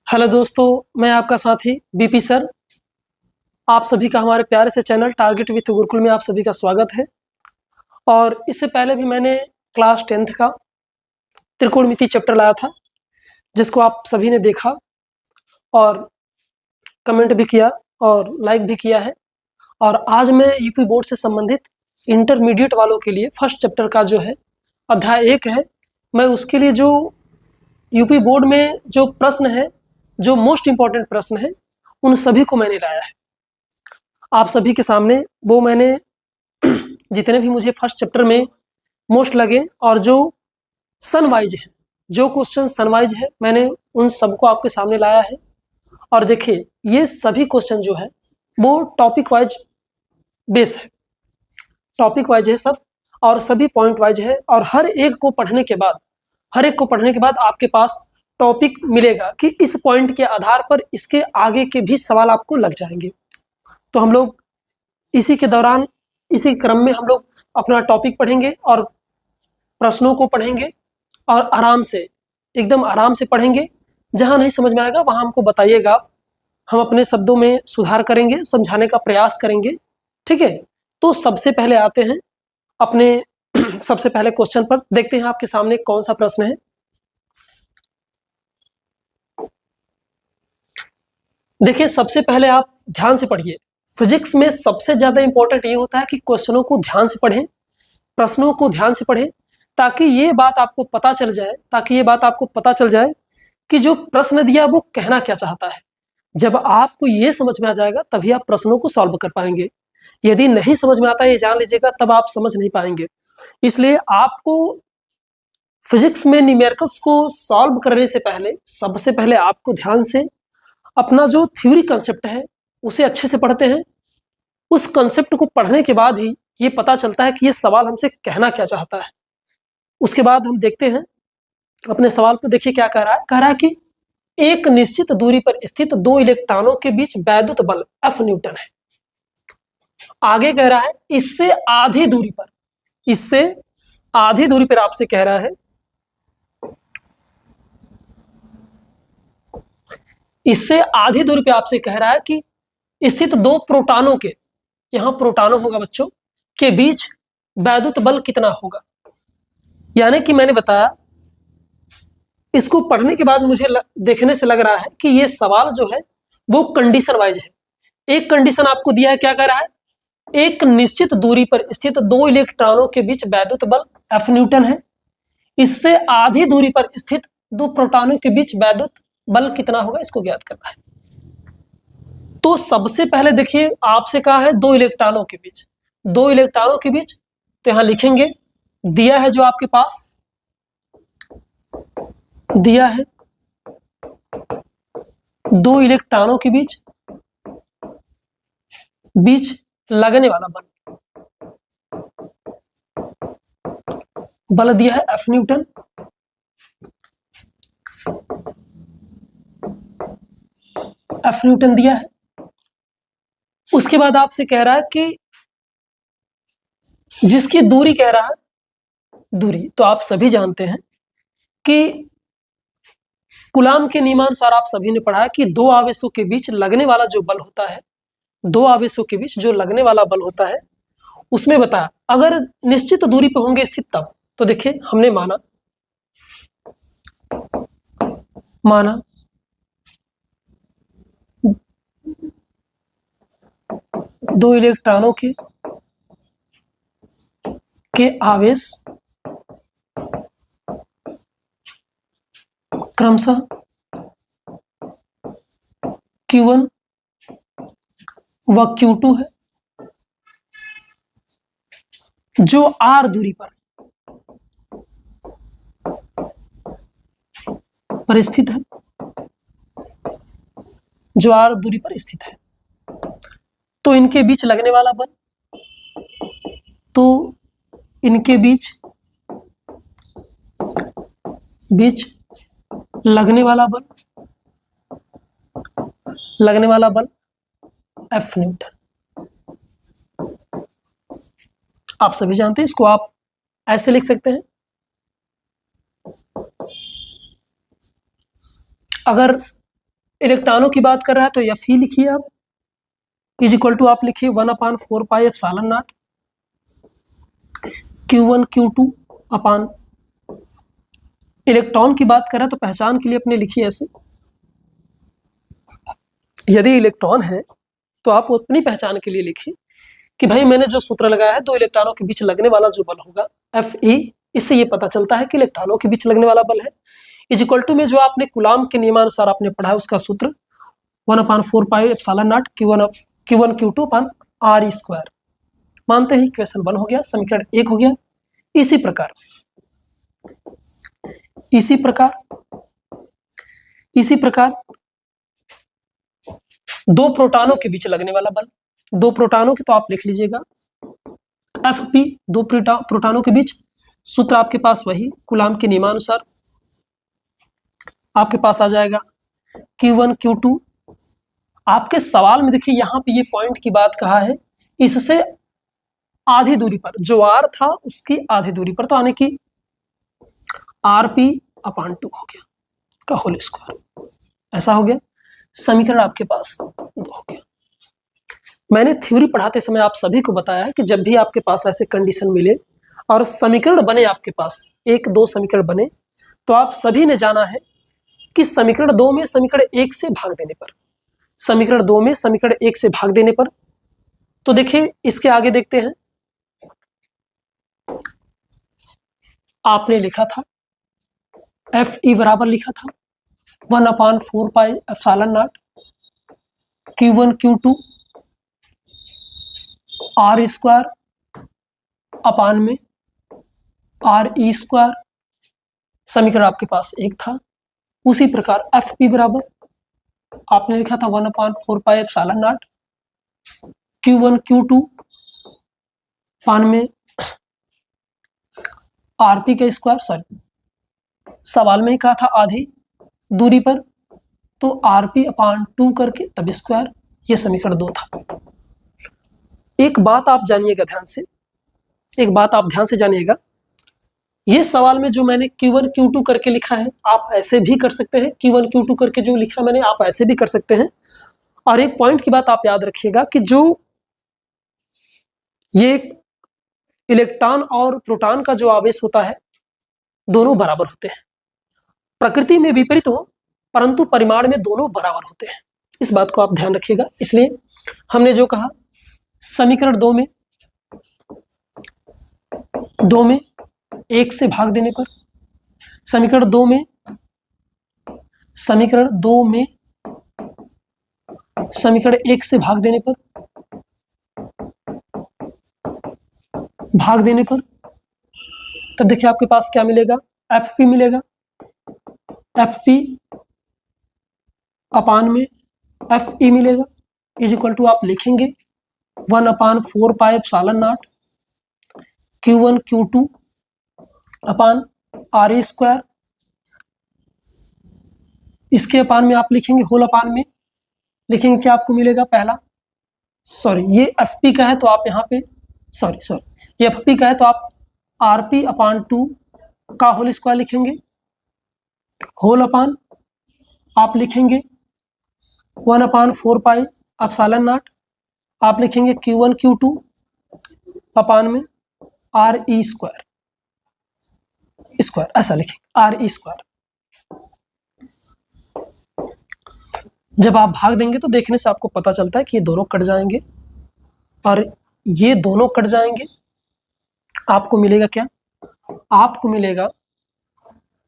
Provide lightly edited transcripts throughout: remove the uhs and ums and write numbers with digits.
Hello दोस्तों, मैं आपका साथी बीपी सर। आप सभी का हमारे प्यारे से चैनल टारगेट विथ गुरुकुल में आप सभी का स्वागत है। और इससे पहले भी मैंने क्लास 10th का त्रिकोणमिति चैप्टर लाया था, जिसको आप सभी ने देखा और कमेंट भी किया और लाइक भी किया है। और आज मैं यूपी बोर्ड से संबंधित इंटरमीडिएट वालों के लिए फर्स्ट चैप्टर का जो है अध्याय 1 है, मैं उसके लिए जो यूपी बोर्ड में जो प्रश्न है, जो मोस्ट इम्पॉर्टेंट प्रश्न है, उन सभी को मैंने लाया है आप सभी के सामने। वो मैंने जितने भी मुझे फर्स्ट चैप्टर में मोस्ट लगे और जो सन वाइज है, जो क्वेश्चन सन वाइज है, मैंने उन सबको आपके सामने लाया है। और देखिए, ये सभी क्वेश्चन जो है वो टॉपिक वाइज बेस है, टॉपिक वाइज है सब, और सभी पॉइंट वाइज है। और हर एक को पढ़ने के बाद आपके पास टॉपिक मिलेगा कि इस पॉइंट के आधार पर इसके आगे के भी सवाल आपको लग जाएंगे। तो हम लोग इसी के दौरान, इसी क्रम में हम लोग अपना टॉपिक पढ़ेंगे और प्रश्नों को पढ़ेंगे और आराम से, एकदम आराम से पढ़ेंगे। जहां नहीं समझ में आएगा वहां हमको बताइएगा, हम अपने शब्दों में सुधार करेंगे, समझाने का प्रयास करेंगे, ठीक है। तो सबसे पहले आते हैं अपने सबसे पहले क्वेश्चन पर। देखते हैं आपके सामने कौन सा प्रश्न है। देखिए, सबसे पहले आप ध्यान से पढ़िए। फिजिक्स में सबसे ज्यादा इंपॉर्टेंट ये होता है कि क्वेश्चनों को ध्यान से पढ़ें, प्रश्नों को ध्यान से पढ़ें, ताकि ये बात आपको पता चल जाए कि जो प्रश्न दिया वो कहना क्या चाहता है। जब आपको ये समझ में आ जाएगा तभी आप प्रश्नों को सॉल्व कर पाएंगे। यदि नहीं समझ में आता है, ये जान लीजिएगा, तब आप समझ नहीं पाएंगे। इसलिए आपको फिजिक्स में न्यूमेरिकल्स को सॉल्व करने से पहले सबसे पहले आपको ध्यान से अपना जो थ्योरी कंसेप्ट है उसे अच्छे से पढ़ते हैं। उस कंसेप्ट को पढ़ने के बाद ही ये पता चलता है कि ये सवाल हमसे कहना क्या चाहता है। उसके बाद हम देखते हैं अपने सवाल पर। देखिए क्या कह रहा है कि एक निश्चित दूरी पर स्थित दो इलेक्ट्रॉनों के बीच वैद्युत बल F न्यूटन है। आगे कह रहा है इससे आधी दूरी पर आपसे कह रहा है, इससे आधी दूरी पे आपसे कह रहा है कि स्थित दो प्रोटॉनों के, यहां प्रोटॉनों होगा बच्चों, के बीच वैद्युत बल कितना होगा। यानी कि मैंने बताया, इसको पढ़ने के बाद मुझे देखने से लग रहा है कि ये सवाल जो है वो कंडीशन वाइज है। एक कंडीशन आपको दिया है, क्या कह रहा है, एक निश्चित दूरी पर स्थित दो इलेक्ट्रॉनों के बीच वैद्युत बल F न्यूटन है। इससे आधी दूरी पर स्थित दो प्रोटॉनों के बीच वैद्युत बल कितना होगा, इसको ज्ञात करना है। तो सबसे पहले देखिए, आपसे कहा है दो इलेक्ट्रॉनों के बीच, तो यहां लिखेंगे, दिया है जो आपके पास दिया है दो इलेक्ट्रॉनों के बीच लगने वाला बल दिया है F न्यूटन। दिया है। उसके बाद आपसे कह रहा है कि जिसकी दूरी कह रहा है, दूरी तो आप सभी जानते हैं कि कूलाम के नियमानुसार आप सभी ने पढ़ा है कि दो आवेशों के बीच लगने वाला जो बल होता है, दो आवेशों के बीच जो लगने वाला बल होता है, उसमें बताया अगर निश्चित दूरी पर होंगे स्थित तब। तो देखिए, हमने माना दो इलेक्ट्रॉनों के आवेश क्रमशः Q1 व Q2 है, जो R दूरी पर स्थित है, तो इनके बीच लगने वाला बल, लगने वाला बल F न्यूटन। आप सभी जानते हैं, इसको आप ऐसे लिख सकते हैं, अगर इलेक्ट्रॉनों की बात कर रहा है तो Fe लिखिए आप, इज इक्वल टू आप लिखिए 1/4 pi epsilon naught Q1 Q2 अपान, इलेक्ट्रॉन की बात करें तो पहचान के लिए अपने लिखिए ऐसे, यदि इलेक्ट्रॉन है तो आप अपनी पहचान के लिए लिखिए कि भाई मैंने जो सूत्र लगाया है दो इलेक्ट्रॉनों के बीच लगने वाला जो बल होगा Fe, इससे ये पता चलता है कि इलेक्ट्रॉनों के बीच लगने वाला बल है, इज इक्वल टू में जो आपने कूलाम के नियमानुसार आपने पढ़ा है उसका सूत्र 1/4 pi epsilon naught Q1 Q2 upon R square. मानते ही इक्वेशन 1 हो गया, समीकरण 1 हो गया। इसी प्रकार दो प्रोटॉनों के बीच लगने वाला बल, दो प्रोटॉनों के तो आप लिख लीजिएगा Fp, दो प्रोटॉनों के बीच सूत्र आपके पास वही कूलाम के नियमानुसार आपके पास आ जाएगा Q1 Q2। आपके सवाल में देखिए यहाँ पे ये पॉइंट की बात कहा है, इससे आधी दूरी पर जो R था उसकी आधी दूरी पर, तो यानी कि Rp/2 हो गया का होल स्क्वायर, ऐसा हो गया। समीकरण आपके पास 2 हो गया। मैंने थ्योरी पढ़ाते समय आप सभी को बताया है कि जब भी आपके पास ऐसे कंडीशन मिले और समीकरण बने, आपके पास 1-2 समीकरण बने, तो आप सभी ने जाना है कि समीकरण 2 में समीकरण 1 से भाग देने पर, समीकरण 2 में समीकरण 1 से भाग देने पर, तो देखिए इसके आगे देखते हैं। आपने लिखा था Fe बराबर लिखा था 1/4 pi epsilon naught Q1 Q2 R square upon में RE स्क्वायर, समीकरण आपके पास 1 था। उसी प्रकार Fp बराबर आपने लिखा था 1/4 pi epsilon naught Q1 Q2 अपान में Rp का स्क्वायर, सॉरी सवाल में ही कहा था आधी दूरी पर, तो Rp/2 करके तब स्क्वायर, ये समीकरण 2 था। एक बात आप जानिएगा ध्यान से, एक बात आप ध्यान से जानिएगा, ये सवाल में जो मैंने Q1 Q2 करके लिखा है आप ऐसे भी कर सकते हैं, Q1 Q2 करके जो लिखा मैंने आप ऐसे भी कर सकते हैं। और एक पॉइंट की बात आप याद रखिएगा कि जो ये इलेक्ट्रॉन और प्रोटॉन का जो आवेश होता है दोनों बराबर होते हैं, प्रकृति में विपरीत हो परंतु परिमाण में दोनों बराबर होते हैं, इस बात को आप ध्यान रखिएगा। इसलिए हमने जो कहा समीकरण 2 में 1 से भाग देने पर, समीकरण 2 में समीकरण 1 से भाग देने पर तब देखिए आपके पास क्या मिलेगा, Fp मिलेगा, Fp अपान में Fe मिलेगा, इज इक्वल टू आप लिखेंगे 1/4 pi epsilon naught Q1 Q2 अपान RE स्क्वायर, इसके अपान में आप लिखेंगे होल अपान में लिखेंगे क्या आपको मिलेगा, पहला सॉरी ये Fp का है तो आप यहाँ पे सॉरी ये Fp का है तो आप Rp/2 का होल स्क्वायर लिखेंगे, होल अपान आप लिखेंगे 1/4 पाई एप्सिलॉन नॉट, आप लिखेंगे Q1 Q2 अपान में RE स्क्वायर, ऐसा लिखेंगे RE स्क्वायर। जब आप भाग देंगे तो देखने से आपको पता चलता है कि ये दोनों कट जाएंगे और ये दोनों कट जाएंगे, आपको मिलेगा क्या, आपको मिलेगा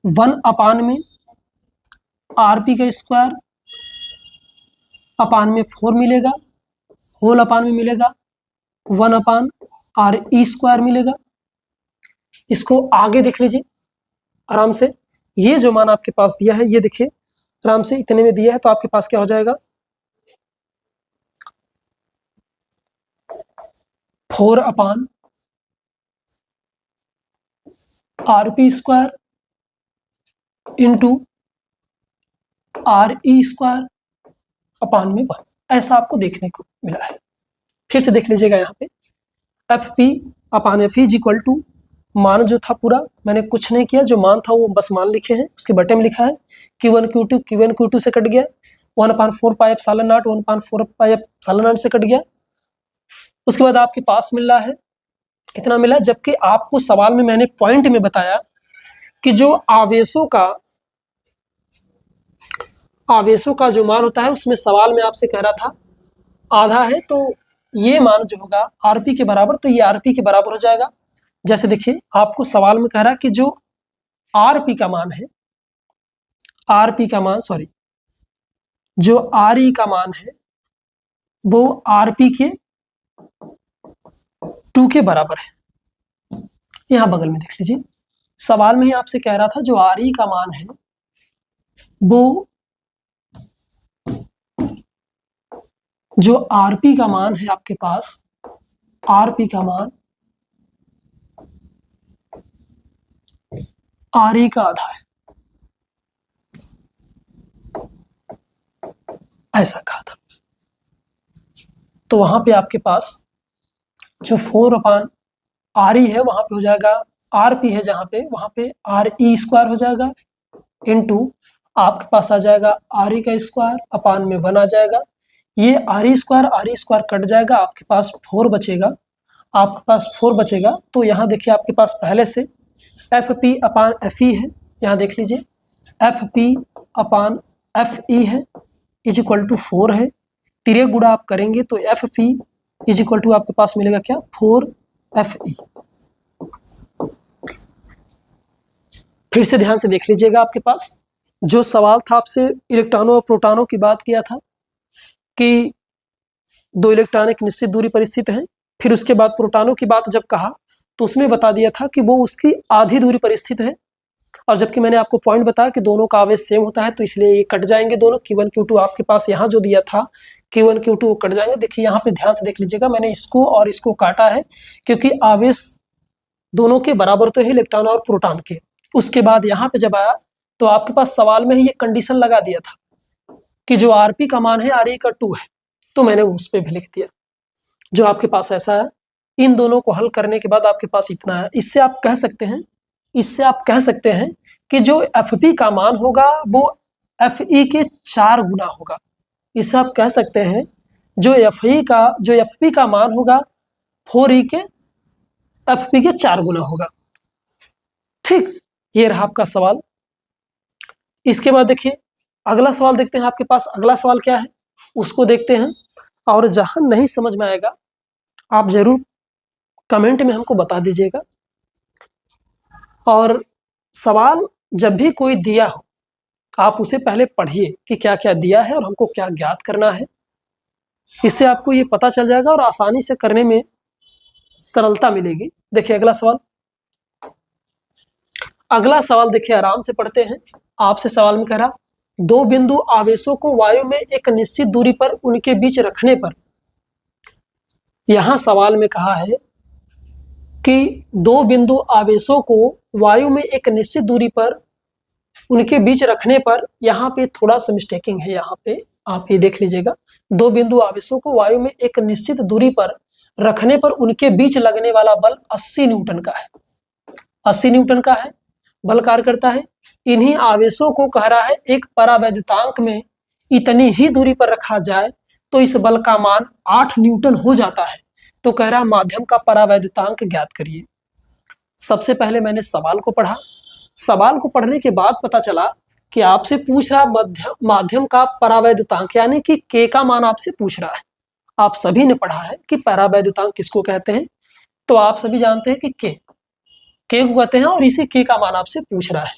1 अपान में Rp का स्क्वायर अपान में 4 मिलेगा, होल अपान में मिलेगा 1/RE स्क्वायर मिलेगा। इसको आगे देख लीजिए आराम से, ये जो मान आपके पास दिया है ये देखिए आराम से इतने में दिया है, तो आपके पास क्या हो जाएगा 4/Rp square into RE square upon में 1, ऐसा आपको देखने को मिला है। फिर से देख लीजिएगा यहाँ पे Fp/Fe इज इक्वल टू मान जो था पूरा मैंने कुछ नहीं किया, जो मान था वो बस मान लिखे हैं, उसके बटे में लिखा है Q1 Q2 से कट गया, 1/4 pi epsilon not 1/4 pi epsilon not से कट गया। उसके बाद आपके पास मिल रहा है इतना मिला, जबकि आपको सवाल में मैंने पॉइंट में बताया कि जो आवेशों का जो मान होता है उसमें सवाल में आपसे कह रहा था आधा है, तो ये मान जो होगा आरपी के बराबर, तो ये आरपी के बराबर हो जाएगा। जैसे देखिए आपको सवाल में कह रहा है कि जो आरपी का मान है, जो आरई का मान है वो आरपी के 2 के बराबर है। यहां बगल में देख लीजिए, सवाल में ही आपसे कह रहा था जो आरई का मान है वो जो आरपी का मान है आपके पास, आरपी का मान आरई का आधा है, ऐसा कहा था। तो वहां पे आपके पास जो 4/RE है वहां पे हो जाएगा, आरपी है जहां पे, वहां पे RE स्क्वायर हो जाएगा इनटू आपके पास आ जाएगा RE का स्क्वायर अपान में 1 आ जाएगा। ये RE स्क्वायर कट जाएगा, आपके पास 4 बचेगा। तो यहाँ देखिए आपके पास पहले से FP अपान FE है, यहाँ देख लीजिए FP अपान FE है इज इक्वल टू 4 है। तिरे गुणा आप करेंगे तो FP इज इक्वल टू आपके पास मिलेगा क्या, 4FE। फिर से ध्यान से देख लीजिएगा, आपके पास जो सवाल था आपसे इलेक्ट्रॉनों और प्रोटॉनों की बात किया था कि 2 इलेक्ट्रॉन एक निश्चित दूरी पर स्थित हैं, फिर उसके बाद प्रोटॉनों की बात जब कहा तो उसमें बता दिया था कि वो उसकी आधी दूरी पर स्थित है, और जबकि मैंने आपको पॉइंट बताया कि दोनों का आवेश सेम होता है तो इसलिए ये कट जाएंगे दोनों। Q1 Q2 आपके पास यहाँ जो दिया था Q1 Q2 वो कट जाएंगे। देखिए यहाँ पे ध्यान से देख लीजिएगा, मैंने इसको और इसको काटा है क्योंकि आवेश दोनों के बराबर तो है, इलेक्ट्रॉन और प्रोटॉन के। उसके बाद यहाँ पे जब आया तो आपके पास सवाल में ही ये कंडीशन लगा दिया था कि जो आरपी का मान है RE का 2 है, तो मैंने उस पर भी लिख दिया जो आपके पास ऐसा है। इन दोनों को हल करने के बाद आपके पास इतना है। इससे आप कह सकते हैं कि जो FP का मान होगा वो FE के 4 गुना होगा। इससे आप कह सकते हैं जो FP का मान होगा 4E के FP के 4 गुना होगा। ठीक, ये रहा आपका सवाल। इसके बाद देखिए अगला सवाल देखते हैं, आपके पास अगला सवाल क्या है उसको देखते हैं। और जहां नहीं समझ में आएगा आप जरूर कमेंट में हमको बता दीजिएगा। और सवाल जब भी कोई दिया हो आप उसे पहले पढ़िए कि क्या क्या दिया है और हमको क्या ज्ञात करना है। इससे आपको ये पता चल जाएगा और आसानी से करने में सरलता मिलेगी। देखिए अगला सवाल देखिए, आराम से पढ़ते हैं। आपसे सवाल में कह रहा 2 बिंदु आवेशों को वायु में एक निश्चित दूरी पर उनके बीच रखने पर, यहां सवाल में कहा है कि 2 बिंदु आवेशों को वायु में एक निश्चित दूरी पर उनके बीच रखने पर, यहाँ पे थोड़ा सा मिस्टेकिंग है, यहाँ पे आप ये देख लीजिएगा। 2 बिंदु आवेशों को वायु में एक निश्चित दूरी पर रखने पर उनके बीच लगने वाला बल 80 न्यूटन का है। 80 न्यूटन का है बल कार्य करता है। इन्हीं आवेशों को कह रहा है एक परावैद्युतांक में इतनी ही दूरी पर रखा जाए तो इस बल का मान 8 न्यूटन हो जाता है। तो कह रहा माध्यम का परावैद्युतांक ज्ञात करिए। सबसे पहले मैंने सवाल को पढ़ा, सवाल को पढ़ने के बाद पता चला कि आपसे पूछ रहा माध्यम का परावैद्युतांक यानी कि के का मान आपसे पूछ रहा है। आप सभी ने पढ़ा है कि परावैद्युतांक किसको कहते हैं, तो आप सभी जानते हैं कि के को कहते हैं और इसी के का मान आपसे पूछ रहा है।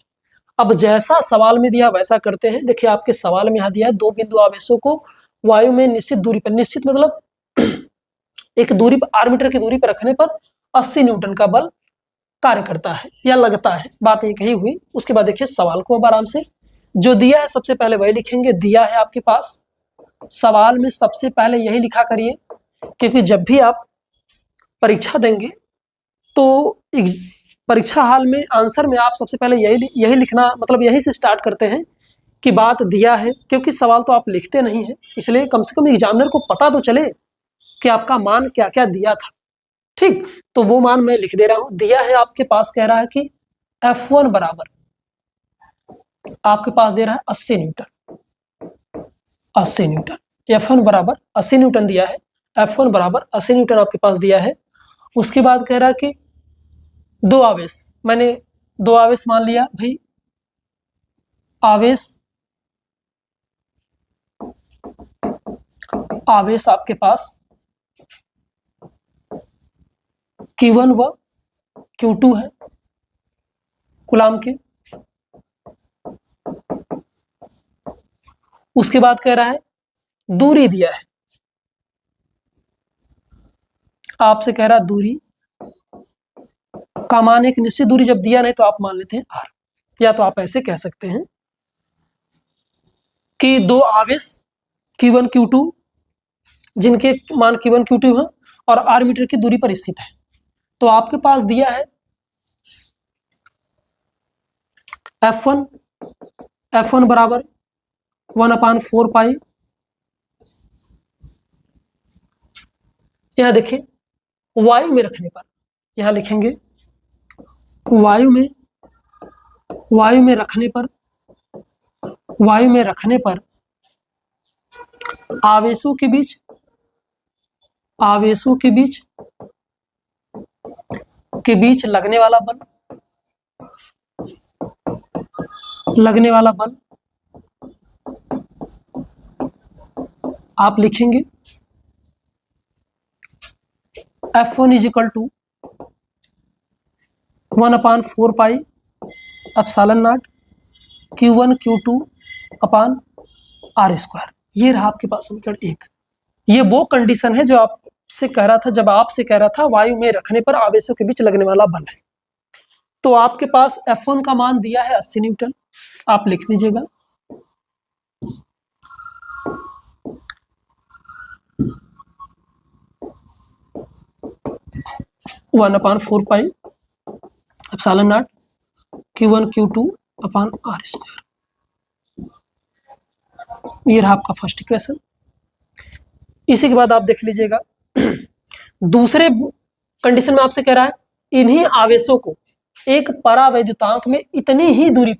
अब जैसा सवाल में दिया वैसा करते हैं। देखिए आपके सवाल में यहाँ दिया है 2 बिंदु आवेशों को वायु में निश्चित दूरी पर, निश्चित मतलब एक दूरी पर, 8 मीटर की दूरी पर रखने पर 80 न्यूटन का बल कार्य करता है या लगता है। बात एक ही हुई। उसके बाद देखिए सवाल को अब आराम से जो दिया है सबसे पहले वही लिखेंगे। दिया है आपके पास सवाल में सबसे पहले यही लिखा करिए, क्योंकि जब भी आप परीक्षा देंगे तो परीक्षा हाल में आंसर में आप सबसे पहले यही लिखना, मतलब यही से स्टार्ट करते हैं कि बात दिया है, क्योंकि सवाल तो आप लिखते नहीं है, इसलिए कम से कम एग्जामिनर को पता तो चले कि आपका मान क्या क्या दिया था। ठीक, तो वो मान मैं लिख दे रहा हूं। दिया है आपके पास, कह रहा है कि F1 बराबर आपके पास दे रहा है 80 न्यूटन। 80 न्यूटन। F1 बराबर 80 न्यूटन दिया है, F1 बराबर 80 न्यूटन आपके पास दिया है। उसके बाद कह रहा है कि दो आवेश, मैंने दो आवेश मान लिया भाई, आवेश आपके पास Q1 व Q2 है कूलाम के। उसके बाद कह रहा है दूरी दिया है, आपसे कह रहा है दूरी का मान एक निश्चित दूरी जब दिया नहीं तो आप मान लेते हैं r, या तो आप ऐसे कह सकते हैं कि दो आवेश Q1 Q2 जिनके मान Q1 Q2 है और r मीटर की दूरी पर स्थित है। तो आपके पास दिया है F1 बराबर 1/4 पाई, यहां देखिए वायु में रखने पर, यहां लिखेंगे वायु में रखने पर आवेशों के बीच लगने वाला बल आप लिखेंगे F1 is equal to 1/4 pi epsilon naught Q1 Q2 upon r square. ये रहा आपके पास समीकरण 1। ये वो कंडीशन है जो आपसे कह रहा था, जब आपसे कह रहा था वायु में रखने पर आवेशों के बीच लगने वाला बल है। तो आपके पास F1 का मान दिया है 80 न्यूटन, आप लिख लीजिएगा। वन अपान 4 पाई epsilon naught Q1 Q2 upon r square. ये रहा आपका फर्स्ट इक्वेशन। इसी के बाद आप देख लीजिएगा दूसरे कंडीशन में आपसे कह रहा है इन्हीं आवेशों को एक परावैद्युतांक में इतनी ही दूरी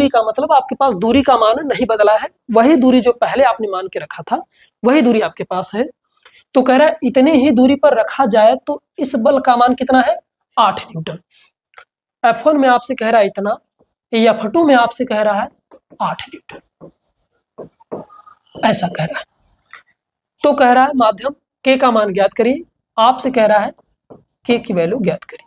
का मतलब आपके पास दूरी का मान नहीं बदला है, वही दूरी जो पहले आपने मान के रखा था वही दूरी आपके पास है। तो कह रहा है इतनी ही दूरी पर रखा जाए तो इस बल का मान कितना है 8 न्यूटन। F1 में आपसे कह रहा है इतना, F2 में आपसे कह रहा है 8 न्यूटन, ऐसा कह रहा है। तो कह रहा है माध्यम K का मान ज्ञात करिए, आपसे कह रहा है K की वैल्यू ज्ञात करिए।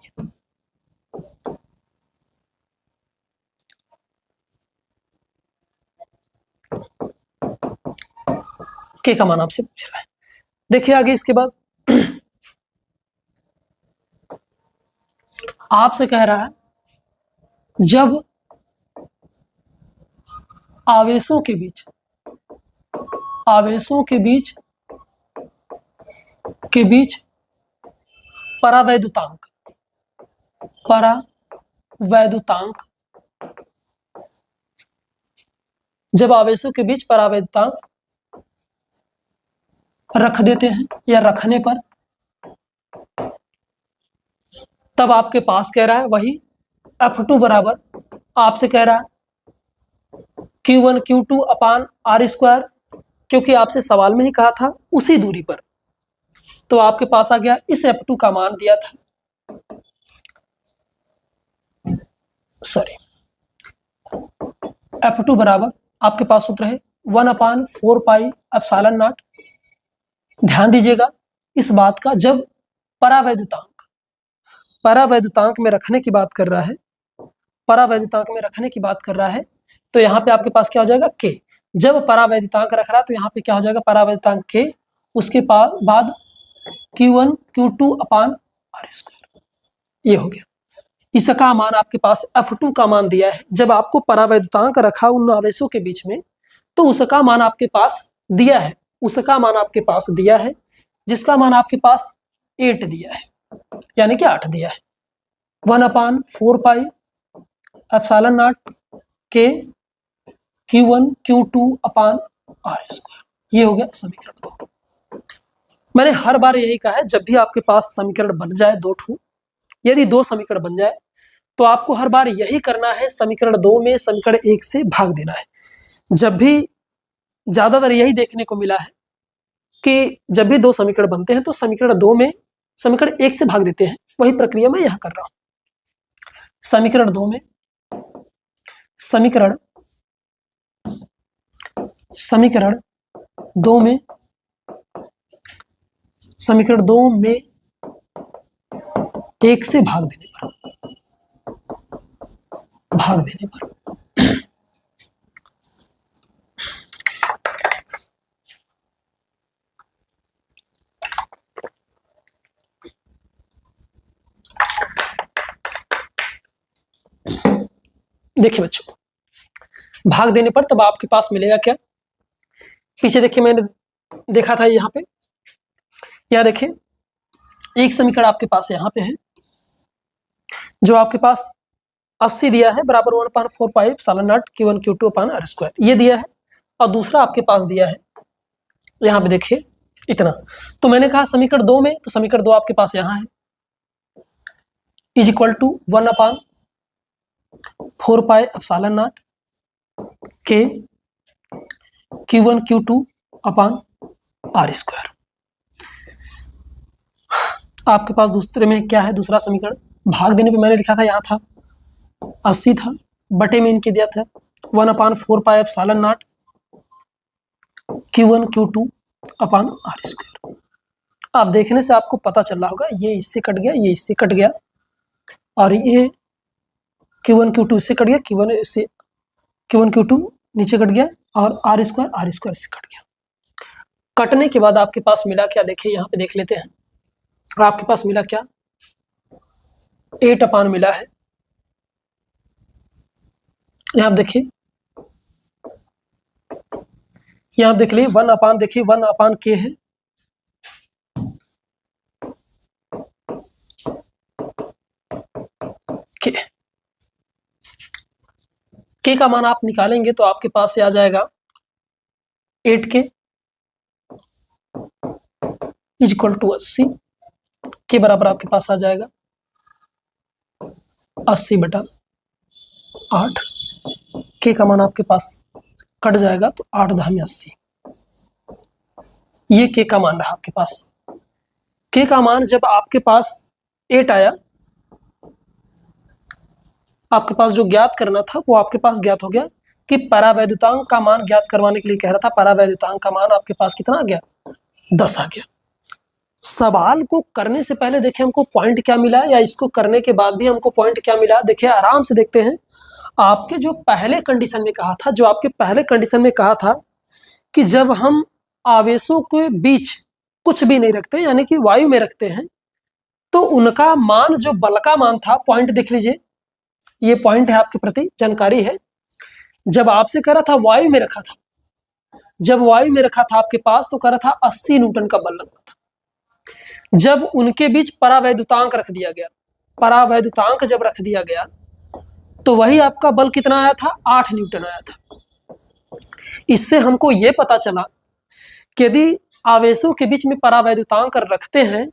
K का मान आपसे पूछ रहा है। देखिए आगे इसके बाद आपसे कह रहा है जब आवेशों के बीच परावैद्युतांक जब आवेशों के बीच परावैद्युतांक रख देते हैं या रखने पर, तब आपके पास कह रहा है वही F2 बराबर आपसे कह रहा है Q1 Q2 upon r square, क्योंकि आपसे सवाल में ही कहा था उसी दूरी पर। तो आपके पास आ गया, इस F2 का मान दिया था, F2 बराबर आपके पास सूत्र है 1/4 पाई एप्सिलॉन नॉट। ध्यान दीजिएगा इस बात का, जब परावैद्युतांक में रखने की बात कर रहा है, तो यहाँ पे आपके पास क्या हो जाएगा K। जब परावैद्युतांक रख रहा है तो यहाँ पे क्या हो जाएगा परावैद्युतांक K, उसके बाद Q1 Q2 upon r square. ये हो गया, इसका मान आपके पास F2 का मान दिया है। जब आपको परावैद्युतांक रखा उन आवेशों के बीच में, तो उसका मान आपके पास दिया है, जिसका मान आपके पास 8 दिया है, यानी कि 8 दिया है। 1/4 pi epsilon not K Q1 Q2 upon r square. ये हो गया समीकरण 2। मैंने हर बार यही कहा है, जब भी आपके पास समीकरण बन जाए 2 ठो, यदि 2 समीकरण बन जाए तो आपको हर बार यही करना है, समीकरण 2 में समीकरण 1 से भाग देना है। जब भी ज्यादातर यही देखने को मिला है कि जब भी दो समीकरण बनते हैं तो समीकरण 2 में समीकरण 1 से भाग देते हैं। वही प्रक्रिया मैं यहां कर रहा हूं। समीकरण 2 में समीकरण 2 में समीकरण 2 में 1 से भाग देने पर देखिए बच्चों, भाग देने पर तब आपके पास मिलेगा क्या। पीछे देखिए, मैंने देखा था यहाँ पे, यहाँ देखिए एक समीकरण आपके पास यहाँ पे है जो आपके पास 80 दिया है बराबर 1/4 सालन not Q1 Q2 upon R square, ये दिया है। और दूसरा आपके पास दिया है यहाँ पे देखिए इतना। तो मैंने कहा समीकरण 2 में, तो समीकरण 2 आपके पास यहाँ है is equal to 1/4 pi epsilon naught के Q1 Q2 upon R square. आपके पास दूसरे में क्या है, दूसरा समीकरण भाग देने पे मैंने लिखा था, यहाँ था 80 था, बटे में इनके दिया था 1/4 pi epsilon naught Q1 Q2 upon R square. आप देखने से आपको पता चल रहा होगा, ये इससे कट गया, ये इससे कट गया, और ये Q1 Q2 इससे कट गया, Q1 Q2 नीचे कट गया, और R स्क्वायर इससे कट गया। कटने के बाद आपके पास मिला क्या, देखिए यहाँ पे देख लेते हैं। आपके पास मिला क्या, 8 अपान मिला है। यहाँ देखिए, यहाँ देख लीजिए 1 अपान, देखिए 1 अपान के है, के का मान आप निकालेंगे तो आपके पास से आ जाएगा 8k इज इक्वल टू 80 के बराबर आपके पास आ जाएगा 80/8। के का मान आपके पास कट जाएगा तो 8 10 में 80, ये के का मान रहा आपके पास। के का मान जब आपके पास 8 आया, आपके पास जो ज्ञात करना था वो आपके पास ज्ञात हो गया कि परावैद्युतांक का मान ज्ञात करवाने के लिए कह रहा था। परावैद्युतांक का मान आपके पास कितना आ गया, 10 आ गया। सवाल को करने से पहले देखिए हमको पॉइंट क्या मिला, या इसको करने के बाद भी हमको पॉइंट क्या मिला, देखिए आराम से देखते हैं। आपके जो पहले कंडीशन में कहा था, कि जब हम आवेशों के बीच कुछ भी नहीं रखते, यानी कि वायु में रखते हैं, तो उनका मान जो बल का मान था, पॉइंट देख लीजिए, ये पॉइंट है आपके प्रति जानकारी है। जब आपसे कह रहा था वायु में रखा था, जब वायु में रखा था आपके पास, तो कह रहा था 80 न्यूटन का बल लग रहा था। जब उनके बीच परावैद्युतांक रख दिया गया, परावैद्युतांक जब रख दिया गया, तो वही आपका बल कितना आया था, 8 न्यूटन आया था। इससे हमको ये पता चला कि यदि आवेशों के बीच में परावैद्युतांक रखते हैं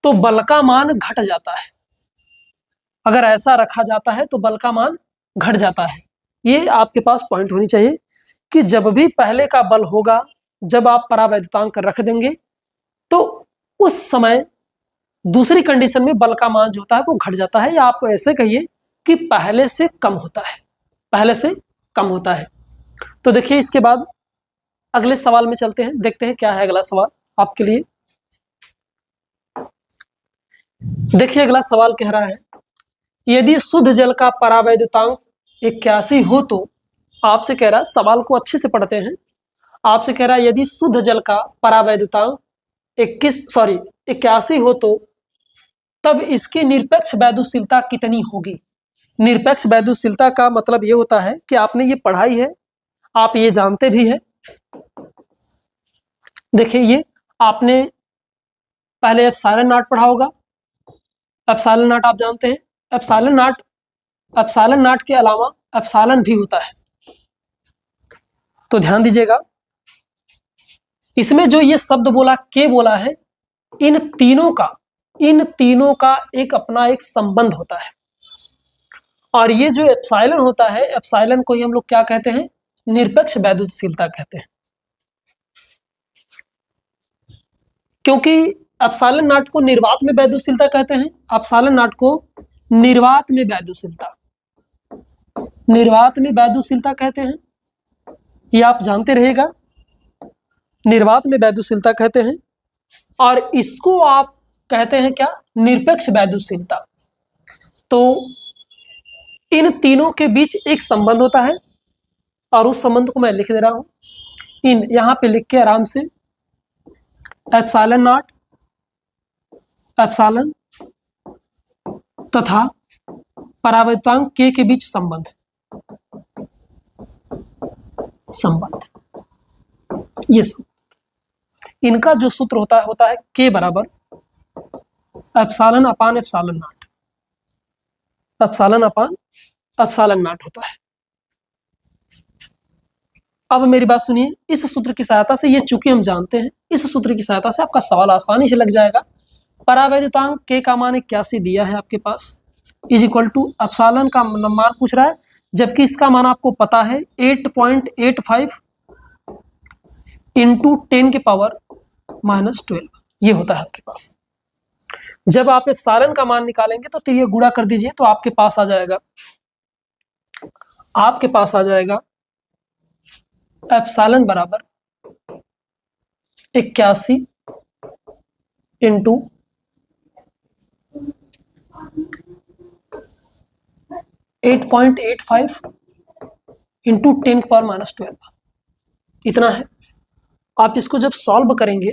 तो बल का मान घट जाता है। अगर ऐसा रखा जाता है तो बल का मान घट जाता है। ये आपके पास पॉइंट होनी चाहिए कि जब भी पहले का बल होगा, जब आप परावैद्युतांक रख देंगे, तो उस समय दूसरी कंडीशन में बल का मान जो होता है वो घट जाता है, या आप ऐसे कहिए कि पहले से कम होता है, पहले से कम होता है। तो देखिए इसके बाद अगले सवाल में चलते हैं, देखते हैं क्या है अगला सवाल आपके लिए। देखिए अगला सवाल कह रहा है, यदि शुद्ध जल का परावैद्युतांक 81 हो तो, आपसे कह रहा है, सवाल को अच्छे से पढ़ते हैं। आपसे कह रहा है यदि शुद्ध जल का परावैद्युतांक 81 हो तो तब इसकी निरपेक्ष वैद्युशीलता कितनी होगी। निरपेक्ष वैद्युशीलता का मतलब ये होता है कि आपने ये पढ़ाई है, आप ये जानते भी हैं। देखिए ये आपने पहले एप्सिलॉन नॉट पढ़ा होगा। एप्सिलॉन नॉट आप जानते हैं, एप्सिलॉन नॉट के अलावा एप्सिलॉन भी होता है। तो ध्यान दीजिएगा, इसमें जो ये शब्द बोला, के बोला है, इन तीनों का एक अपना एक संबंध होता है। और ये जो एप्सिलॉन होता है, एप्सिलॉन को ही हम लोग क्या कहते हैं, निरपेक्ष वैद्युशीलता कहते हैं। क्योंकि एप्सिलॉन नॉट को निर्वात में वैद्युशीलता कहते हैं। एप्सिलॉन नॉट को निर्वात में वैद्युशीलता, निर्वात में वैद्युशीलता कहते हैं, ये आप जानते रहेगा, निर्वात में वैद्युशीलता कहते हैं। और इसको आप कहते हैं क्या, निरपेक्ष वैद्युशीलता। तो इन तीनों के बीच एक संबंध होता है और उस संबंध को मैं लिख दे रहा हूं, इन यहां पे लिख के आराम से, एप्सिलॉन नॉट, एप्सिलॉन तथा परावैद्युतांक के बीच संबंध, ये संबंध, इनका जो सूत्र होता है के बराबर epsilon upon epsilon not, epsilon upon epsilon not होता है। अब मेरी बात सुनिए, इस सूत्र की सहायता से, ये चूंकि हम जानते हैं, इस सूत्र की सहायता से आपका सवाल आसानी से लग जाएगा। परावैद्युतांक के का मान 81 दिया है आपके पास, इज इक्वल टू एप्सिलॉन का मान पूछ रहा है, जबकि इसका मान आपको पता है 8.85 इंटू 10 के पावर -12, ये होता है आपके पास। जब आप एप्सिलॉन का मान निकालेंगे तो ये गुणा कर दीजिए, तो आपके पास आ जाएगा, आपके पास आ जाएगा एप्सिलॉन बराबर 81 इंटू 8.85 इंटू 10 की पावर -12, इतना है। आप इसको जब सॉल्व करेंगे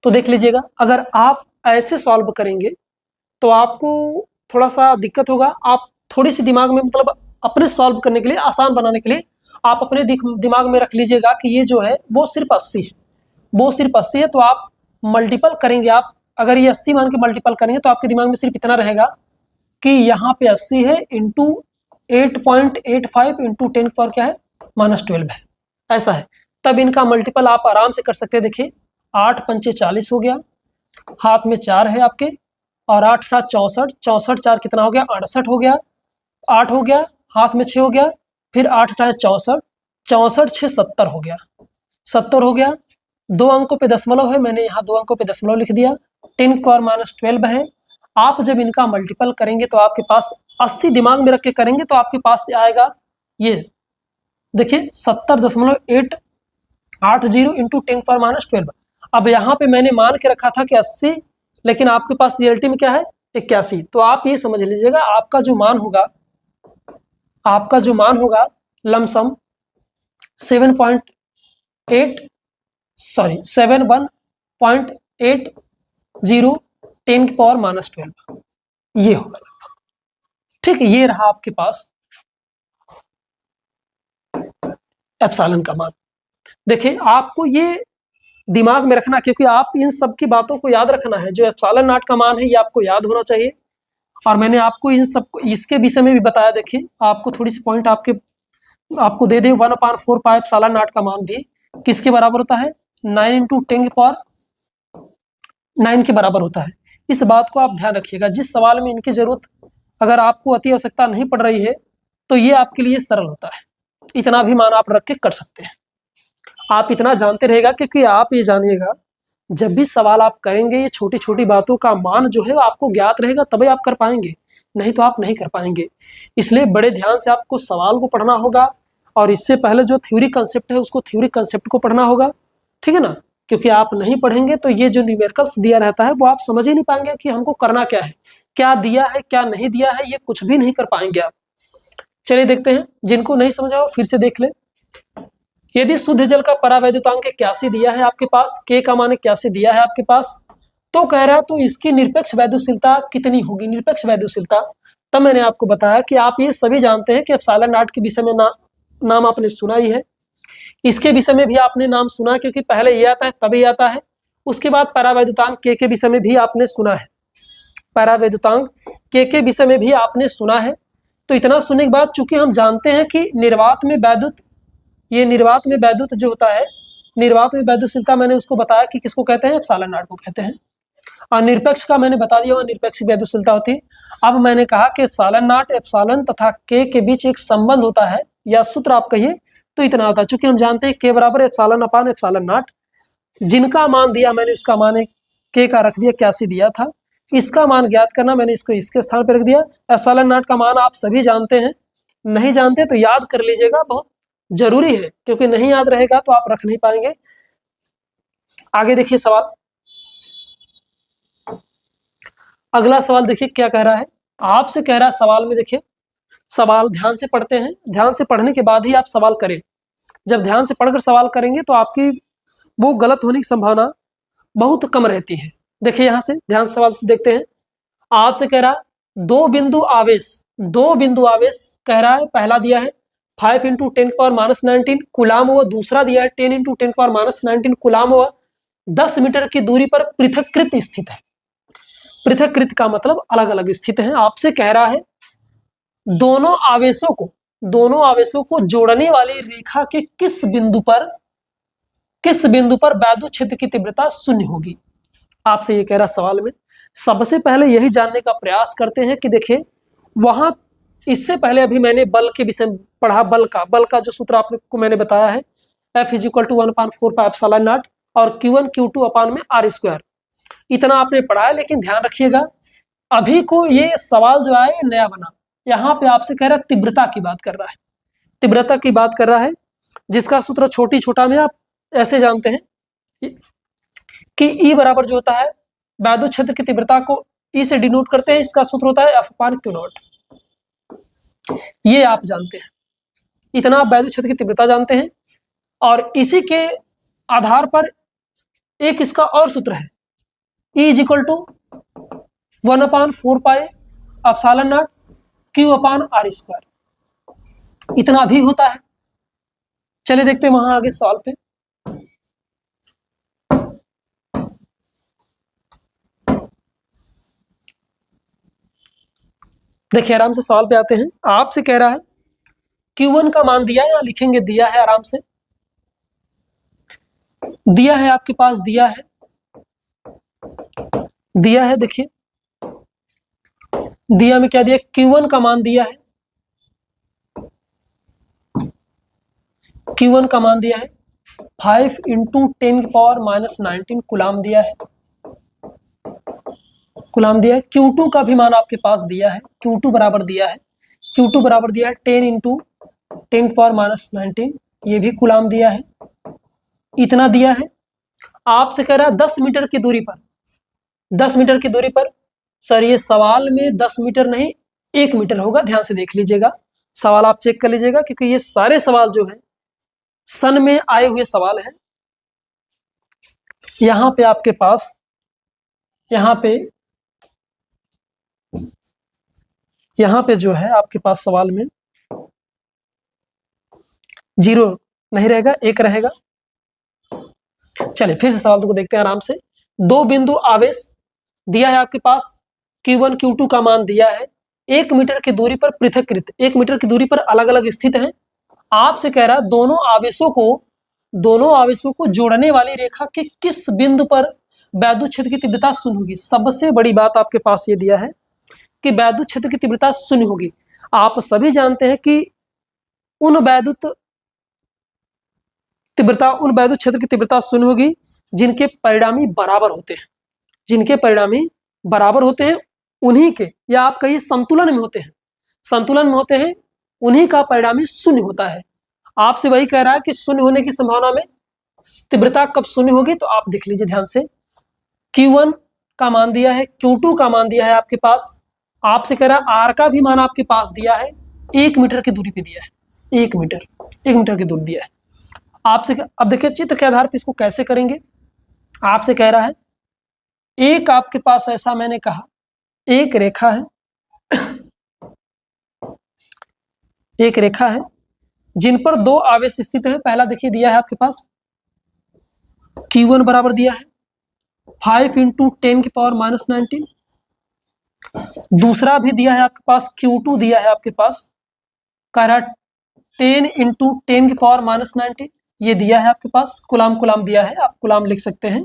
तो देख लीजिएगा, अगर आप ऐसे सॉल्व करेंगे तो आपको थोड़ा सा दिक्कत होगा। आप थोड़ी सी दिमाग में, मतलब अपने सॉल्व करने के लिए, आसान बनाने के लिए आप अपने दिमाग में रख लीजिएगा कि ये जो है वो सिर्फ 80 है, वो सिर्फ 80 है। तो आप मल्टीपल करेंगे, आप अगर ये 80 मान के मल्टीपल करेंगे तो आपके दिमाग में सिर्फ इतना रहेगा कि यहाँ पे 80 है इंटू 8.85 इंटू 10 पर क्या है -12 है, ऐसा है। तब इनका मल्टीपल आप आराम से कर सकते हैं। देखिए 8 पंचे 40 हो गया, हाथ में 4 है आपके, और 8 64, 64 4 कितना हो गया 68 हो गया, 8 हो गया, हाथ में 6 हो गया, फिर 8 64, 64 6 70 हो गया, 70 हो गया। 2 अंकों पे दशमलव है, मैंने यहाँ 2 अंकों पे दशमलव लिख दिया। 10 की पावर -12 है। आप जब इनका मल्टीपल करेंगे तो आपके पास 80 दिमाग में रख के करेंगे तो आपके पास आएगा ये, देखिए 70.880 इंटू 10 की पावर -12। अब यहाँ पे मैंने मान के रखा था कि 80, लेकिन आपके पास रियलिटी में क्या है 81। तो आप ये समझ लीजिएगा, आपका जो मान होगा, आपका जो मान होगा लमसम 71.80 10 की पावर -12, ये होगा। ठीक है, ये रहा आपके पास एप्सिलॉन का मान। देखिए आपको ये दिमाग में रखना, क्योंकि आप इन सब की बातों को याद रखना है। जो एप्सिलॉन नॉट का मान है ये आपको याद होना चाहिए, और मैंने आपको इन सब इसके विषय में भी बताया। देखिए आपको थोड़ी सी पॉइंट आपको दे दे, 1/4 पाई एप्सिलॉन नॉट का मान भी किसके बराबर होता है 9 इंटू 10 की पावर 9 के बराबर होता है। इस बात को आप ध्यान रखिएगा। जिस सवाल में इनकी जरूरत, अगर आपको अति आवश्यकता नहीं पड़ रही है तो ये आपके लिए सरल होता है, इतना भी मान आप रख के कर सकते हैं। आप इतना जानते रहेगा, क्योंकि आप ये जानिएगा जब भी सवाल आप करेंगे, ये छोटी छोटी बातों का मान जो है वो आपको ज्ञात रहेगा, तभी आप कर पाएंगे, नहीं तो आप नहीं कर पाएंगे। इसलिए बड़े ध्यान से आपको सवाल को पढ़ना होगा, और इससे पहले जो थ्योरी कंसेप्ट है उसको थ्योरी कंसेप्ट को पढ़ना होगा, ठीक है ना। क्योंकि आप नहीं पढ़ेंगे तो ये जो न्यूमेरिकल्स दिया रहता है वो आप समझ ही नहीं पाएंगे कि हमको करना क्या है, क्या दिया है क्या नहीं दिया है, ये कुछ भी नहीं कर पाएंगे आप। चलिए देखते हैं, जिनको नहीं समझा वो फिर से देख ले। यदि शुद्ध जल का परावैद्युतांक 81 दिया है आपके पास, के का मान 81 दिया है आपके पास, तो कह रहा है तो इसकी निरपेक्ष वैद्युशीलता कितनी होगी, निरपेक्ष वैद्युशीलता। तब मैंने आपको बताया कि आप ये सभी जानते हैं कि एप्सिलॉन नॉट के विषय में नाम आपने सुना ही है, इसके विषय में भी आपने नाम सुना, क्योंकि पहले ये आता है तभी आता है। उसके बाद परावैद्युतांक के विषय में भी आपने सुना है, परावैद्युतांक के विषय में भी आपने सुना है। तो इतना सुनने के बाद चूंकि हम जानते हैं कि निर्वात में वैद्युत, ये निर्वात में वैद्युत जो होता है, निर्वात में वैद्युशीलता मैंने उसको बताया कि किसको कहते हैं, एप्सिलॉन नॉट को कहते हैं। और निरपेक्ष का मैंने बता दिया, निरपेक्ष वैद्युशीलता होती है। अब मैंने कहा कि एप्सिलॉन नॉट, एप्सिलॉन तथा के बीच एक संबंध होता है, या सूत्र आप कहिए तो इतना होता है। चूंकि हम जानते हैं के बराबर एप्सिलॉन अपान एप्सिलॉन नॉट, जिनका मान दिया मैंने उसका मान k का रख दिया 81 दिया था। इसका मान ज्ञात करना, मैंने इसको इसके स्थान पर रख दिया। एप्सिलॉन नॉट का मान आप सभी जानते हैं, नहीं जानते तो याद कर लीजिएगा, बहुत जरूरी है, क्योंकि नहीं याद रहेगा तो आप रख नहीं पाएंगे। आगे देखिए सवाल, अगला सवाल देखिए क्या कह रहा है। आपसे कह रहा है सवाल में, देखिए सवाल ध्यान से पढ़ते हैं, ध्यान से पढ़ने के बाद ही आप सवाल करें। जब ध्यान से पढ़कर सवाल करेंगे तो आपकी वो गलत होने की संभावना बहुत कम रहती है। देखिए यहां से ध्यान से सवाल देखते हैं। आपसे कह रहा है दो बिंदु आवेश कह रहा है, पहला दिया है 5 × 10⁻19 कूलाम व दूसरा दिया है 10 × 10⁻19 कूलाम व 10 मीटर की दूरी पर पृथक्कृत स्थित है। पृथक्कृत का मतलब अलग अलग स्थित है। आपसे कह रहा है दोनों आवेशों को जोड़ने वाली रेखा के किस बिंदु पर वैद्युत क्षेत्र की तीव्रता शून्य होगी। आपसे ये कह रहा सवाल में। सबसे पहले यही जानने का प्रयास करते हैं कि देखिए वहां, इससे पहले अभी मैंने बल के विषय में पढ़ा, बल का जो सूत्र आपको मैंने बताया है, F = 1/4πε0 और Q1 Q2 अपान में r²। इतना आपने पढ़ा है, लेकिन ध्यान रखिएगा अभी को ये सवाल जो है ये नया बना। यहाँ पे आपसे कह रहा है तीव्रता की बात कर रहा है, तीव्रता की बात कर रहा है, जिसका सूत्र छोटा में आप ऐसे जानते हैं कि E बराबर जो होता है वैद्युत क्षेत्र की तीव्रता को E से डिनोट करते हैं, इसका सूत्र होता है F/Q0। ये आप जानते हैं, इतना आप वैद्युत क्षेत्र की तीव्रता जानते हैं। और इसी के आधार पर एक इसका और सूत्र है, E = 1/4πε0 Q/r²। इतना भी होता है। चलिए देखते हैं वहां आगे सवाल पे। देखिए आराम से सवाल पे आते हैं। आपसे कह रहा है Q1 का मान दिया है, यहां लिखेंगे दिया है, आराम से दिया है आपके पास, दिया है। देखिए दिया में क्या दिया, Q1 का मान दिया है, Q1 का मान दिया है 5 × 10⁻19 कूलाम दिया है, Q2 का भी मान आपके पास दिया है, Q2 बराबर दिया है 10 × 10⁻19, ये भी कूलाम दिया है। इतना दिया है। आपसे कह रहा है 10 मीटर की दूरी पर, सर ये सवाल में 10 मीटर नहीं 1 मीटर होगा, ध्यान से देख लीजिएगा, सवाल आप चेक कर लीजिएगा, क्योंकि ये सारे सवाल जो है सन में आए हुए सवाल हैं। यहाँ पे आपके पास, यहाँ पे जो है आपके पास सवाल में 0 नहीं रहेगा, 1 रहेगा। चलिए फिर से सवाल को देखते हैं आराम से। दो बिंदु आवेश दिया है आपके पास, Q1 Q2 का मान दिया है, 1 मीटर की दूरी पर पृथक्कृत, 1 मीटर की दूरी पर अलग अलग स्थित हैं। आपसे कह रहा है दोनों आवेशों को जोड़ने वाली रेखा के किस बिंदु पर वैद्युत क्षेत्र की तीव्रता शून्य होगी। सबसे बड़ी बात आपके पास ये दिया है कि वैद्युत क्षेत्र की तीव्रता शून्य होगी। आप सभी जानते हैं कि उन वैद्युत क्षेत्र की तीव्रता शून्य होगी जिनके परिणामी बराबर होते हैं, उन्हीं के, या आप कहिए संतुलन में होते हैं, उन्हीं का परिणामी शून्य होता है। आपसे वही कह रहा है कि शून्य होने की संभावना में तीव्रता कब शून्य होगी, तो आप देख लीजिए ध्यान से। Q1 का मान दिया है, Q2 का मान दिया है आपके पास। आपसे कह रहा है R का भी मान आपके पास दिया है, 1 मीटर की दूरी पे दिया है, 1 मीटर की दूरी दिया है आपसे। अब देखिए चित्र के आधार पर इसको कैसे करेंगे। आपसे कह रहा है एक आपके पास, ऐसा मैंने कहा, एक रेखा है जिन पर दो आवेश स्थित है। पहला देखिए दिया है आपके पास Q1 बराबर दिया है 5 × 10⁻19, दूसरा भी दिया है आपके पास Q2 दिया है आपके पास, कह रहा 10 × 10⁻19, ये दिया है आपके पास। कुलाम दिया है, आप कुलाम लिख सकते हैं,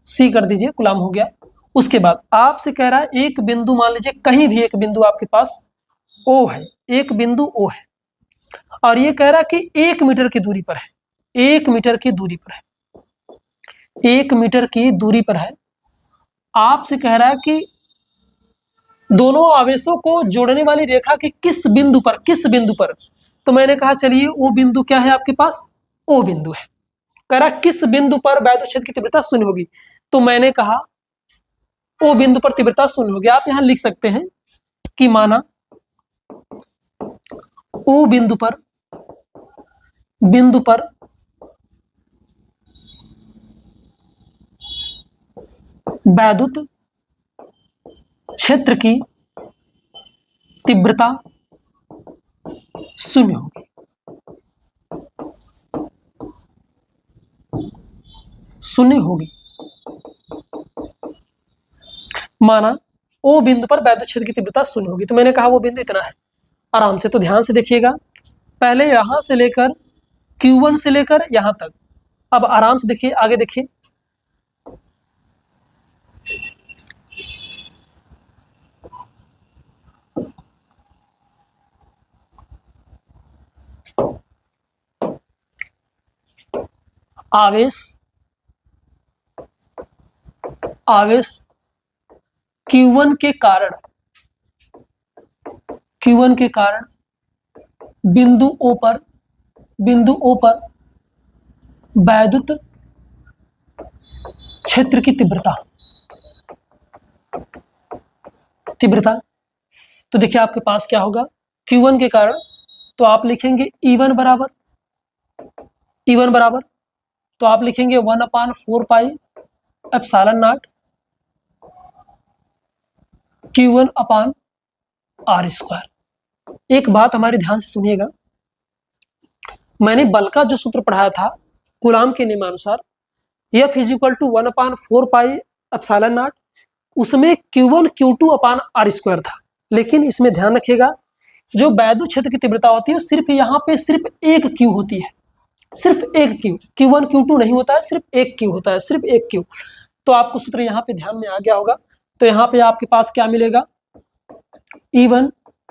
C कर दीजिए, कुलाम हो गया। उसके बाद आपसे कह रहा है एक बिंदु, मान लीजिए कहीं भी एक बिंदु आपके पास O है, एक बिंदु O है, और ये कह रहा है कि 1 मीटर की दूरी पर है, 1 मीटर की दूरी पर है। 1 मीटर की दूरी पर है। आपसे कह रहा है कि दोनों आवेशों को जोड़ने वाली रेखा के किस बिंदु पर, तो मैंने कहा चलिए वो बिंदु क्या है आपके पास, ओ बिंदु है। कह रहा किस बिंदु पर वैद्युत क्षेत्र की तीव्रता शून्य होगी, तो मैंने कहा ओ बिंदु पर तीव्रता शून्य होगी। आप यहां लिख सकते हैं कि माना ओ बिंदु पर वैद्युत क्षेत्र की तीव्रता शून्य होगी। माना ओ बिंदु पर वैद्युत क्षेत्र की तीव्रता शून्य होगी, तो मैंने कहा वो बिंदु इतना है। आराम से, तो ध्यान से देखिएगा, पहले यहां से लेकर Q1 से लेकर यहां तक। अब आराम से देखिए, आगे देखिए, आवेश Q1 के कारण बिंदु O पर वैद्युत क्षेत्र की तीव्रता, तो देखिए आपके पास क्या होगा, Q1 के कारण, तो आप लिखेंगे E1 बराबर, तो आप लिखेंगे 1/4 पाई एप्सिलॉन नॉट Q1/r²। एक बात हमारे ध्यान से सुनिएगा, मैंने बल का जो सूत्र पढ़ाया था कूलाम के नियमानुसार, F = 1/4 पाई एप्सिलॉन नॉट, उसमें Q1 Q2/r² था। लेकिन इसमें ध्यान रखिएगा, जो वैद्युत क्षेत्र की तीव्रता होती है सिर्फ यहाँ पे सिर्फ एक Q होती है, सिर्फ एक Q, Q1 Q2 नहीं होता है, सिर्फ एक Q होता है, सिर्फ एक Q। तो आपको सूत्र यहाँ पे ध्यान में आ गया होगा। तो यहाँ पे आपके पास क्या मिलेगा, E1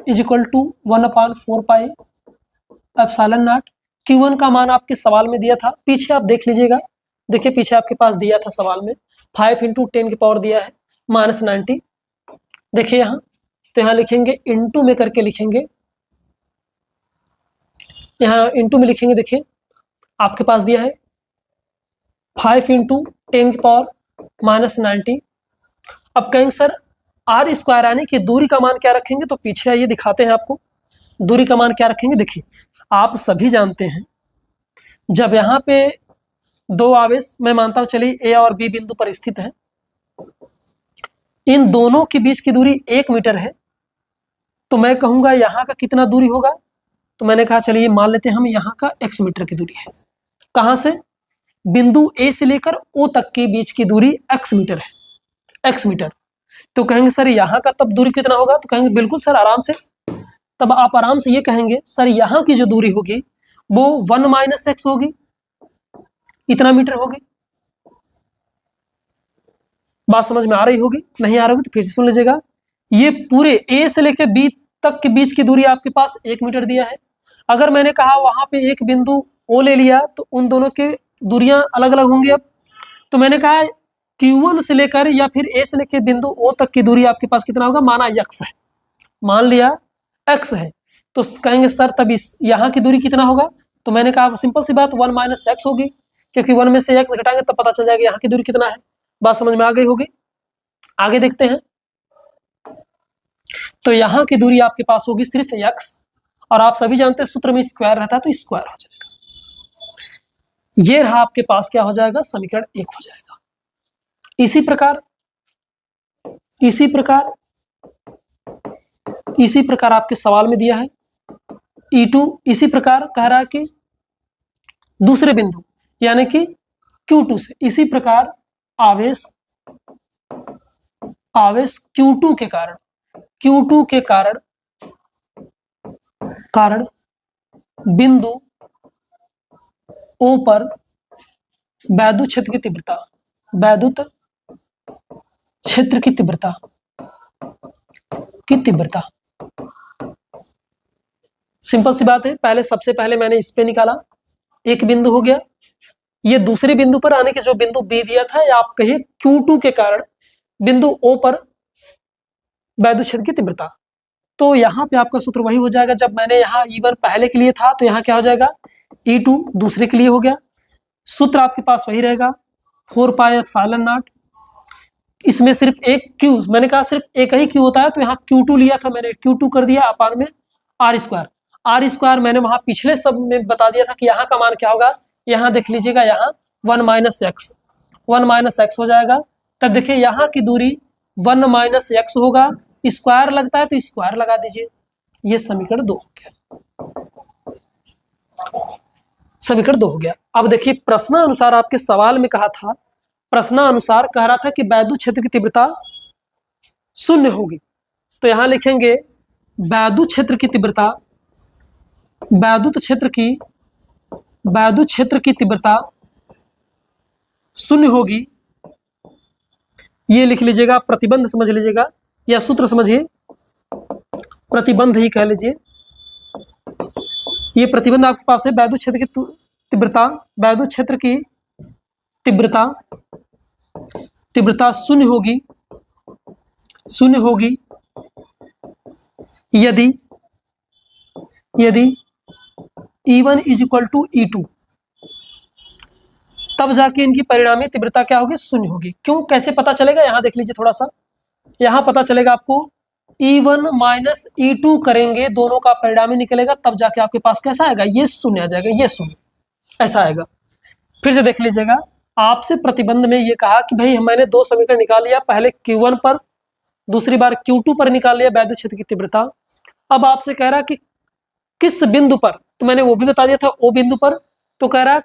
= 1/4 pi epsilon naught. Q1 का मान आपके सवाल में दिया था, पीछे आप देख लीजिएगा, देखिए पीछे आपके पास दिया था सवाल में 5 × 10⁻³ दिया है -90। देखिए यहाँ, तो यहाँ लिखेंगे इंटू में करके लिखेंगे, यहाँ इंटू में लिखेंगे। देखिए आपके पास दिया है 5 × 10⁻⁻90। अब कहेंगे सर r² यानी कि दूरी का मान क्या रखेंगे, तो पीछे आइए दिखाते हैं आपको दूरी का मान क्या रखेंगे। देखिए आप सभी जानते हैं, जब यहाँ पे दो आवेश, मैं मानता हूं चलिए A और B बिंदु पर स्थित है, इन दोनों के बीच की दूरी 1 मीटर है, तो मैं कहूंगा यहाँ का कितना दूरी होगा, तो मैंने कहा चलिए मान लेते हैं हम यहाँ का x मीटर की दूरी है। कहां से, बिंदु A से लेकर O तक के बीच की दूरी x मीटर है, x मीटर। तो कहेंगे सर यहाँ का तब दूरी कितना होगा, तो कहेंगे बिल्कुल सर आराम से, तब आप आराम से ये कहेंगे सर यहाँ की जो दूरी होगी वो 1 - x होगी, इतना मीटर होगी। बात समझ में आ रही होगी, नहीं आ रही होगी तो फिर से सुन लीजिएगा। ये पूरे A से लेकर B तक के बीच की दूरी आपके पास 1 मीटर दिया है। अगर मैंने कहा वहां पे एक बिंदु O ले लिया, तो उन दोनों के दूरियां अलग अलग होंगी। अब तो मैंने कहा Q1 से लेकर या फिर A से लेकर बिंदु O तक की दूरी आपके पास कितना होगा, माना x है, मान लिया x है, तो कहेंगे सर तब इस यहाँ की दूरी कितना होगा, तो मैंने कहा सिंपल सी बात 1 - x होगी, क्योंकि 1 में से x घटाएंगे तब पता चल जाएगा यहाँ की दूरी कितना है। बात समझ में आ गई होगी। आगे देखते हैं, तो यहाँ की दूरी आपके पास होगी सिर्फ x, और आप सभी जानते हैं सूत्र में स्क्वायर रहता है, तो स्क्वायर हो जाएगा। ये रहा आपके पास क्या हो जाएगा, समीकरण 1 हो जाएगा। इसी प्रकार आपके सवाल में दिया है E2, इसी प्रकार कह रहा है कि दूसरे बिंदु यानी कि Q2 से, इसी प्रकार आवेश Q2 के कारण बिंदु O पर वैद्युत क्षेत्र की तीव्रता सिंपल सी बात है। सबसे पहले मैंने इस पे निकाला, एक बिंदु हो गया, ये दूसरे बिंदु पर आने के जो बिंदु बी दिया था, या आप कहिए Q2 के कारण बिंदु O पर वैद्युत क्षेत्र की तीव्रता। तो यहाँ पे आपका सूत्र वही हो जाएगा, जब मैंने यहाँ E1 पहले के लिए था तो यहाँ क्या हो जाएगा, E2 दूसरे के लिए हो गया। सूत्र आपके पास वही रहेगा 4 पाई एप्सिलॉन नॉट। इसमें सिर्फ एक Q, मैंने कहा सिर्फ एक ही Q होता है, तो यहाँ Q2 लिया था मैंने, Q2 कर दिया अपान में R स्क्वायर। R स्क्वायर मैंने वहां पिछले सब में बता दिया था कि यहाँ का मान क्या होगा, यहाँ देख लीजिएगा, यहाँ 1 माइनस एक्स हो जाएगा। तब देखिए यहाँ की दूरी 1 माइनस एक्स होगा, स्क्वायर लगता है तो स्क्वायर लगा दीजिए। ये समीकरण 2 हो गया, समीकरण 2 हो गया। अब देखिए प्रश्नानुसार आपके सवाल में कहा था, प्रश्नानुसार कह रहा था कि वैद्युत क्षेत्र की तीव्रता 0 होगी। तो यहां लिखेंगे वैद्युत क्षेत्र की तीव्रता, वैद्युत क्षेत्र की तीव्रता 0 होगी। ये लिख लीजिएगा, प्रतिबंध समझ लीजिएगा, या सूत्र समझिए, प्रतिबंध ही कह लीजिए। ये प्रतिबंध आपके पास है, वैद्युत क्षेत्र की तीव्रता, वैद्युत क्षेत्र की तीव्रता 0 होगी, 0 होगी यदि E1 is equal to E2, तब जाके इनकी परिणामी तीव्रता क्या होगी, 0 होगी। क्यों, कैसे पता चलेगा, यहां देख लीजिए थोड़ा सा, यहां पता चलेगा आपको, E1 माइनस E2 करेंगे, दोनों का परिणामी निकलेगा, तब जाके आपके पास कैसा आएगा, ये 0 आ जाएगा, ये 0 ऐसा आएगा। फिर से देख लीजिएगा, आपसे प्रतिबंध में ये कहा कि भाई मैंने 2 समीकरण निकाल लिया, पहले Q1 पर, दूसरी बार Q2 पर निकाल लिया वैद्युत क्षेत्र की तीव्रता। अब आपसे कह रहा कि किस बिंदु पर, तो मैंने वो भी बता दिया था, O बिंदु पर। तो कह रहा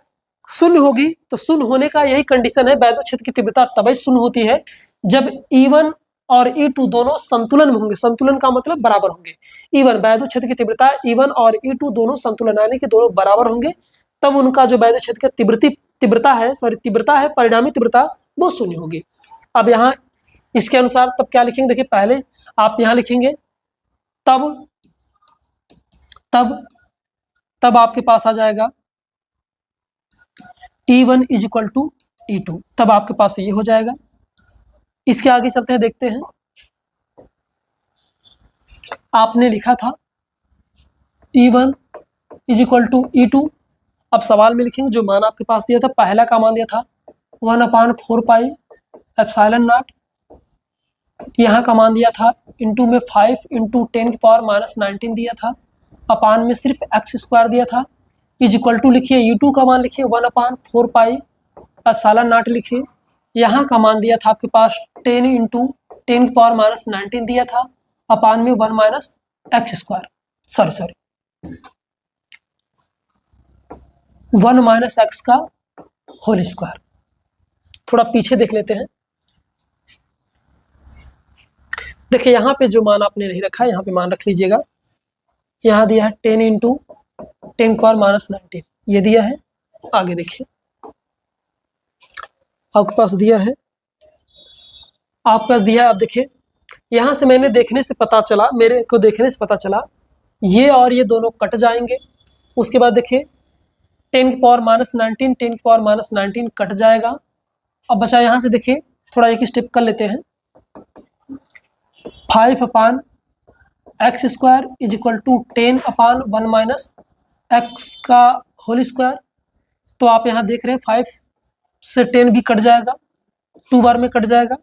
0 होगी, तो 0 होने का यही कंडीशन है, वैद्युत क्षेत्र की तीव्रता तभी 0 होती है जब E1 और E2 दोनों संतुलन में होंगे। संतुलन का मतलब बराबर होंगे। E1 वैद्युत क्षेत्र की तीव्रता, E1 और E2 दोनों संतुलन, यानी कि दोनों बराबर होंगे, तब उनका जो वैद्युत क्षेत्र की तीव्रता है, परिणामी तीव्रता, वो 0 होगी। अब यहाँ इसके अनुसार तब क्या लिखेंगे, देखिए पहले आप यहाँ लिखेंगे तब आपके पास आ जाएगा E1 is equal to E2, तब आपके पास ये हो जाएगा। इसके आगे चलते हैं, देखते हैं। आपने लिखा था E1 is equal to E2, अब सवाल में लिखेंगे जो मान आपके पास दिया था, पहला का मान दिया था 1/4 पाई एप्सिलॉन नॉट, यहाँ का मान दिया था इंटू में 5 इंटू 10 की पावर माइनस 19 दिया था, अपान में सिर्फ एक्स स्क्वायर दिया था, इज इक्वल टू लिखिए U2 का मान लिखिए 1/4 पाई एप्सिलॉन नॉट लिखिए, यहाँ का मान दिया था आपके पास 10 इंटू 10 की पावर माइनस 19 दिया था, अपान में 1 minus x square, sorry 1 minus x का होल स्क्वायर। थोड़ा पीछे देख लेते हैं। देखिए यहाँ पे जो मान आपने नहीं रखा है, यहाँ पे मान रख लीजिएगा। यहाँ दिया है 10 इंटू 10 की पावर माइनस 19, ये दिया है। आगे देखिए आपके पास दिया है, आप देखिए यहाँ से मेरे को देखने से पता चला ये और ये दोनों कट जाएंगे। उसके बाद देखिए 10 की पावर माइनस 19, 10 की पावर माइनस 19 कट जाएगा। अब बचा यहाँ से, देखिए थोड़ा एक स्टेप कर लेते हैं, 5 upon x square is equal to 10 upon 1 minus x का होल स्क्वायर। तो आप यहाँ देख रहे हैं 5 से 10 भी कट जाएगा, 2 बार में कट जाएगा,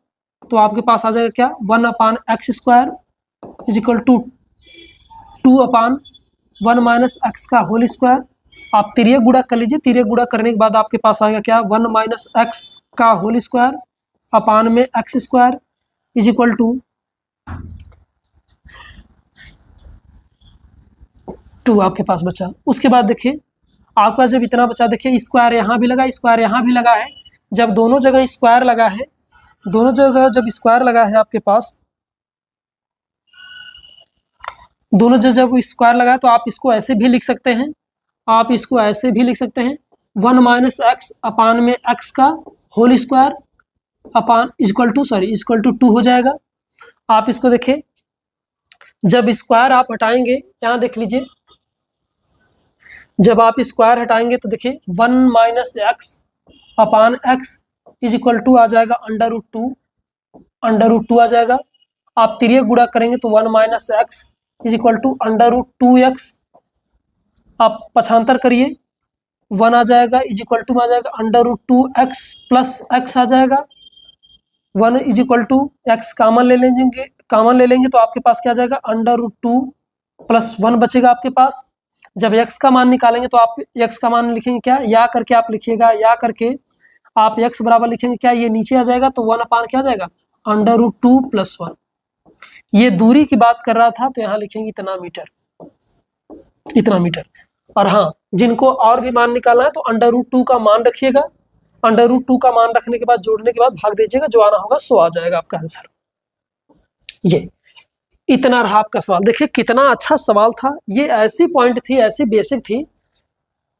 तो आपके पास आ जाएगा क्या, 1 upon x square is equal to 2 upon 1 minus x का होल स्क्वायर। आप तिर्यक गुणा कर लीजिए, तिर्यक गुणा करने के बाद आपके पास आएगा क्या, 1 माइनस एक्स का होल स्क्वायर अपान में x square is equal to 2 आपके पास बचा। उसके बाद देखिए आपके पास जब इतना बचा, देखिए स्क्वायर यहाँ भी लगा, स्क्वायर यहाँ भी लगा है। जब दोनों जगह स्क्वायर लगा है, दोनों जगह जब स्क्वायर लगा है आपके पास, दोनों जगह जब स्क्वायर लगा है, तो आप इसको ऐसे भी लिख सकते हैं, 1 माइनस एक्स अपान में एक्स का whole square upon equal to 2 हो जाएगा। आप इसको देखिए, जब स्क्वायर आप हटाएंगे, यहाँ देख लीजिए, जब आप स्क्वायर हटाएंगे तो देखिए 1 minus x upon x is equal to आ जाएगा अंडर रूट टू आ जाएगा। आप तिर्यक गुणा करेंगे तो 1 minus x is equal to under root 2x। आप पक्षांतर करिए, 1 आ जाएगा इज इक्वल टू में आ जाएगा under root 2x plus x आ जाएगा। 1 is equal to x common ले लेंगे तो आपके पास क्या आ जाएगा, अंडर रूट 2 प्लस 1 बचेगा आपके पास। जब x का मान निकालेंगे तो आप x का मान लिखेंगे क्या, या करके आप लिखिएगा, या करके आप x बराबर लिखेंगे क्या, ये नीचे आ जाएगा तो 1 अपान क्या आ जाएगा, अंडर रूट 2 प्लस 1। ये दूरी की बात कर रहा था तो यहाँ लिखेंगे इतना मीटर। और हाँ, जिनको और भी मान निकालना है तो अंडर रूट 2 का मान रखिएगा, अंडर रूट 2 का मान रखने के बाद जोड़ने के बाद भाग दीजिएगा, जो आना होगा सो आ जाएगा आपका आंसर। ये इतना रहा आपका सवाल। देखिए कितना अच्छा सवाल था। ये ऐसी पॉइंट थी, ऐसी बेसिक थी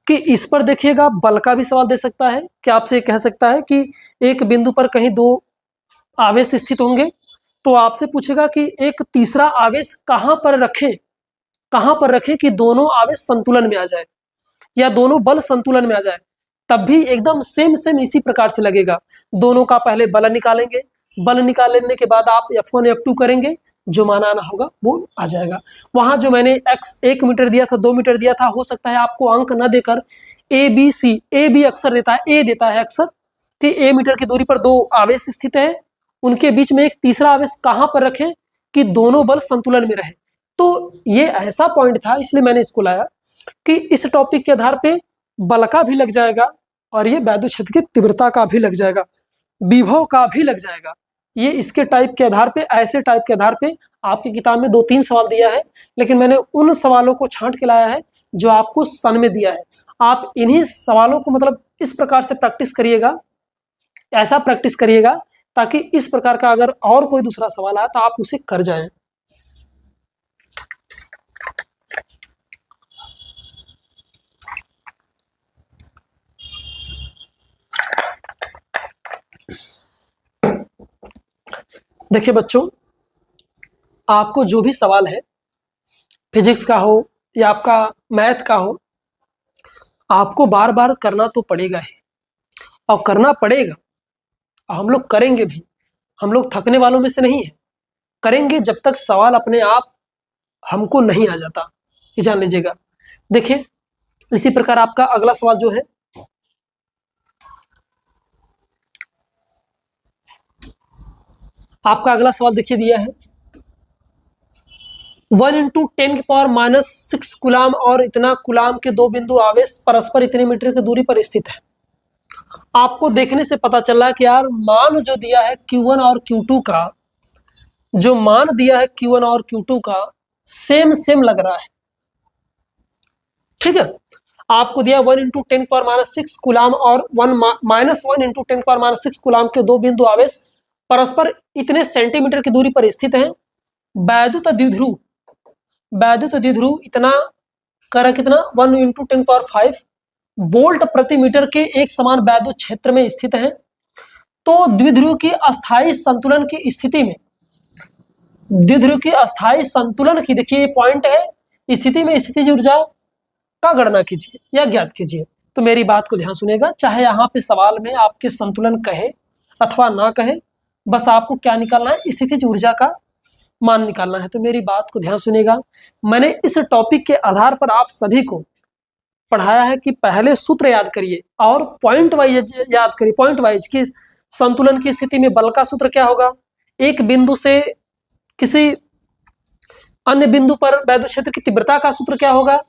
कि इस पर देखिएगा बल का भी सवाल दे सकता है कि आपसे कह सकता है कि एक बिंदु पर कहीं दो आवेश स्थित होंगे तो आपसे पूछेगा कि एक तीसरा आवेश कहां पर रखें कि दोनों आवेश संतुलन में आ जाए या दोनों बल संतुलन में आ जाए। तब भी एकदम सेम इसी प्रकार से लगेगा। दोनों का पहले बल निकालेंगे, बल निकालने के बाद आप F1 F2 करेंगे, जो मान आना होगा वो आ जाएगा। वहां जो मैंने x 1 मीटर दिया था, 2 मीटर दिया था, हो सकता है आपको अंक न देकर ए बी अक्सर देता है, ए देता है अक्सर कि ए मीटर की दूरी पर दो आवेश स्थित है, उनके बीच में एक तीसरा आवेश कहां पर रखें कि दोनों बल संतुलन में रहे। तो ये ऐसा पॉइंट था, इसलिए मैंने इसको लाया कि इस टॉपिक के आधार पे बल का भी लग जाएगा और ये वैद्युत क्षेत्र की तीव्रता का भी लग जाएगा, विभव का भी लग जाएगा। ये इसके टाइप के आधार पे, ऐसे टाइप के आधार पे आपकी किताब में 2-3 सवाल दिया है, लेकिन मैंने उन सवालों को छांट के लाया है जो आपको सन में दिया है। आप इन्हीं सवालों को मतलब इस प्रकार से प्रैक्टिस करिएगा, ऐसा प्रैक्टिस करिएगा ताकि इस प्रकार का अगर और कोई दूसरा सवाल आए तो आप उसे कर जाएं। देखिए बच्चों, आपको जो भी सवाल है, फिजिक्स का हो या आपका मैथ का हो, आपको बार बार करना तो पड़ेगा ही, और करना पड़ेगा, हम लोग करेंगे भी। हम लोग थकने वालों में से नहीं है, करेंगे जब तक सवाल अपने आप हमको नहीं आ जाता, ये जान लीजिएगा। देखिए इसी प्रकार आपका अगला सवाल जो है, आपका अगला सवाल देखिए दिया है 1 × 10⁻⁻6 कुलाम और इतना कुलाम के दो बिंदु आवेश परस्पर इतने मीटर की दूरी पर स्थित है। आपको देखने से पता चल रहा है कि यार मान जो दिया है Q1 और Q2 का, जो मान दिया है Q1 और Q2 का सेम लग रहा है, ठीक है। आपको दिया 1 × 10⁻⁻6 कुलाम और 1 × 10⁻⁻6 कुलाम के दो बिंदु आवेश परस्पर इतने सेंटीमीटर की दूरी पर स्थित हैं। वैद्युत द्विध्रुव इतना कर कितना 1 × 10⁵ वोल्ट प्रति मीटर के एक समान वैद्युत क्षेत्र में स्थित हैं। तो द्विध्रुव की अस्थायी संतुलन की स्थिति में, द्विध्रुव की अस्थायी संतुलन की, देखिए ये पॉइंट है, स्थिति में स्थितिज ऊर्जा का गणना कीजिए या ज्ञात कीजिए। तो मेरी बात को ध्यान सुनेगा, चाहे यहाँ पे सवाल में आपके संतुलन कहे अथवा ना कहे, बस आपको क्या निकालना है, स्थितिज ऊर्जा का मान निकालना है। तो मेरी बात को ध्यान सुनेगा। मैंने इस टॉपिक के आधार पर आप सभी को पढ़ाया है कि पहले सूत्र याद करिए और पॉइंट वाइज याद करिए, पॉइंट वाइज कि संतुलन की स्थिति में बल का सूत्र क्या होगा, एक बिंदु से किसी अन्य बिंदु पर वैद्युत क्षेत्र की तीव्रता का सूत्र क्या होगा,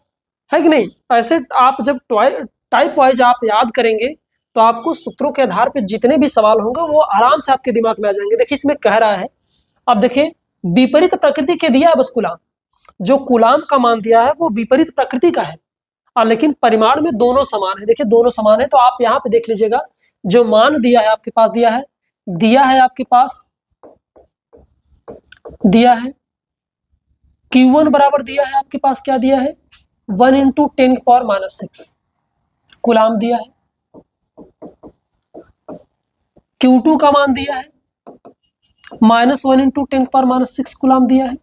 है कि नहीं। ऐसे आप जब टाइप वाइज आप याद करेंगे तो आपको सूत्रों के आधार पर जितने भी सवाल होंगे वो आराम से आपके दिमाग में आ जाएंगे। देखिए इसमें कह रहा है, अब देखिए विपरीत प्रकृति के दिया है बस कुलाम, जो कुलाम का मान दिया है वो विपरीत प्रकृति का है, लेकिन परिमाण में दोनों समान है। देखिए दोनों समान है, तो आप यहाँ पे देख लीजिएगा जो मान दिया है आपके पास, दिया है आपके पास, दिया है Q1 बराबर दिया है आपके पास, क्या दिया है 1 × 10⁻⁻6 कुलाम दिया है। Q2 का मान दिया है -1 × 10⁻⁻6 कुलाम दिया है।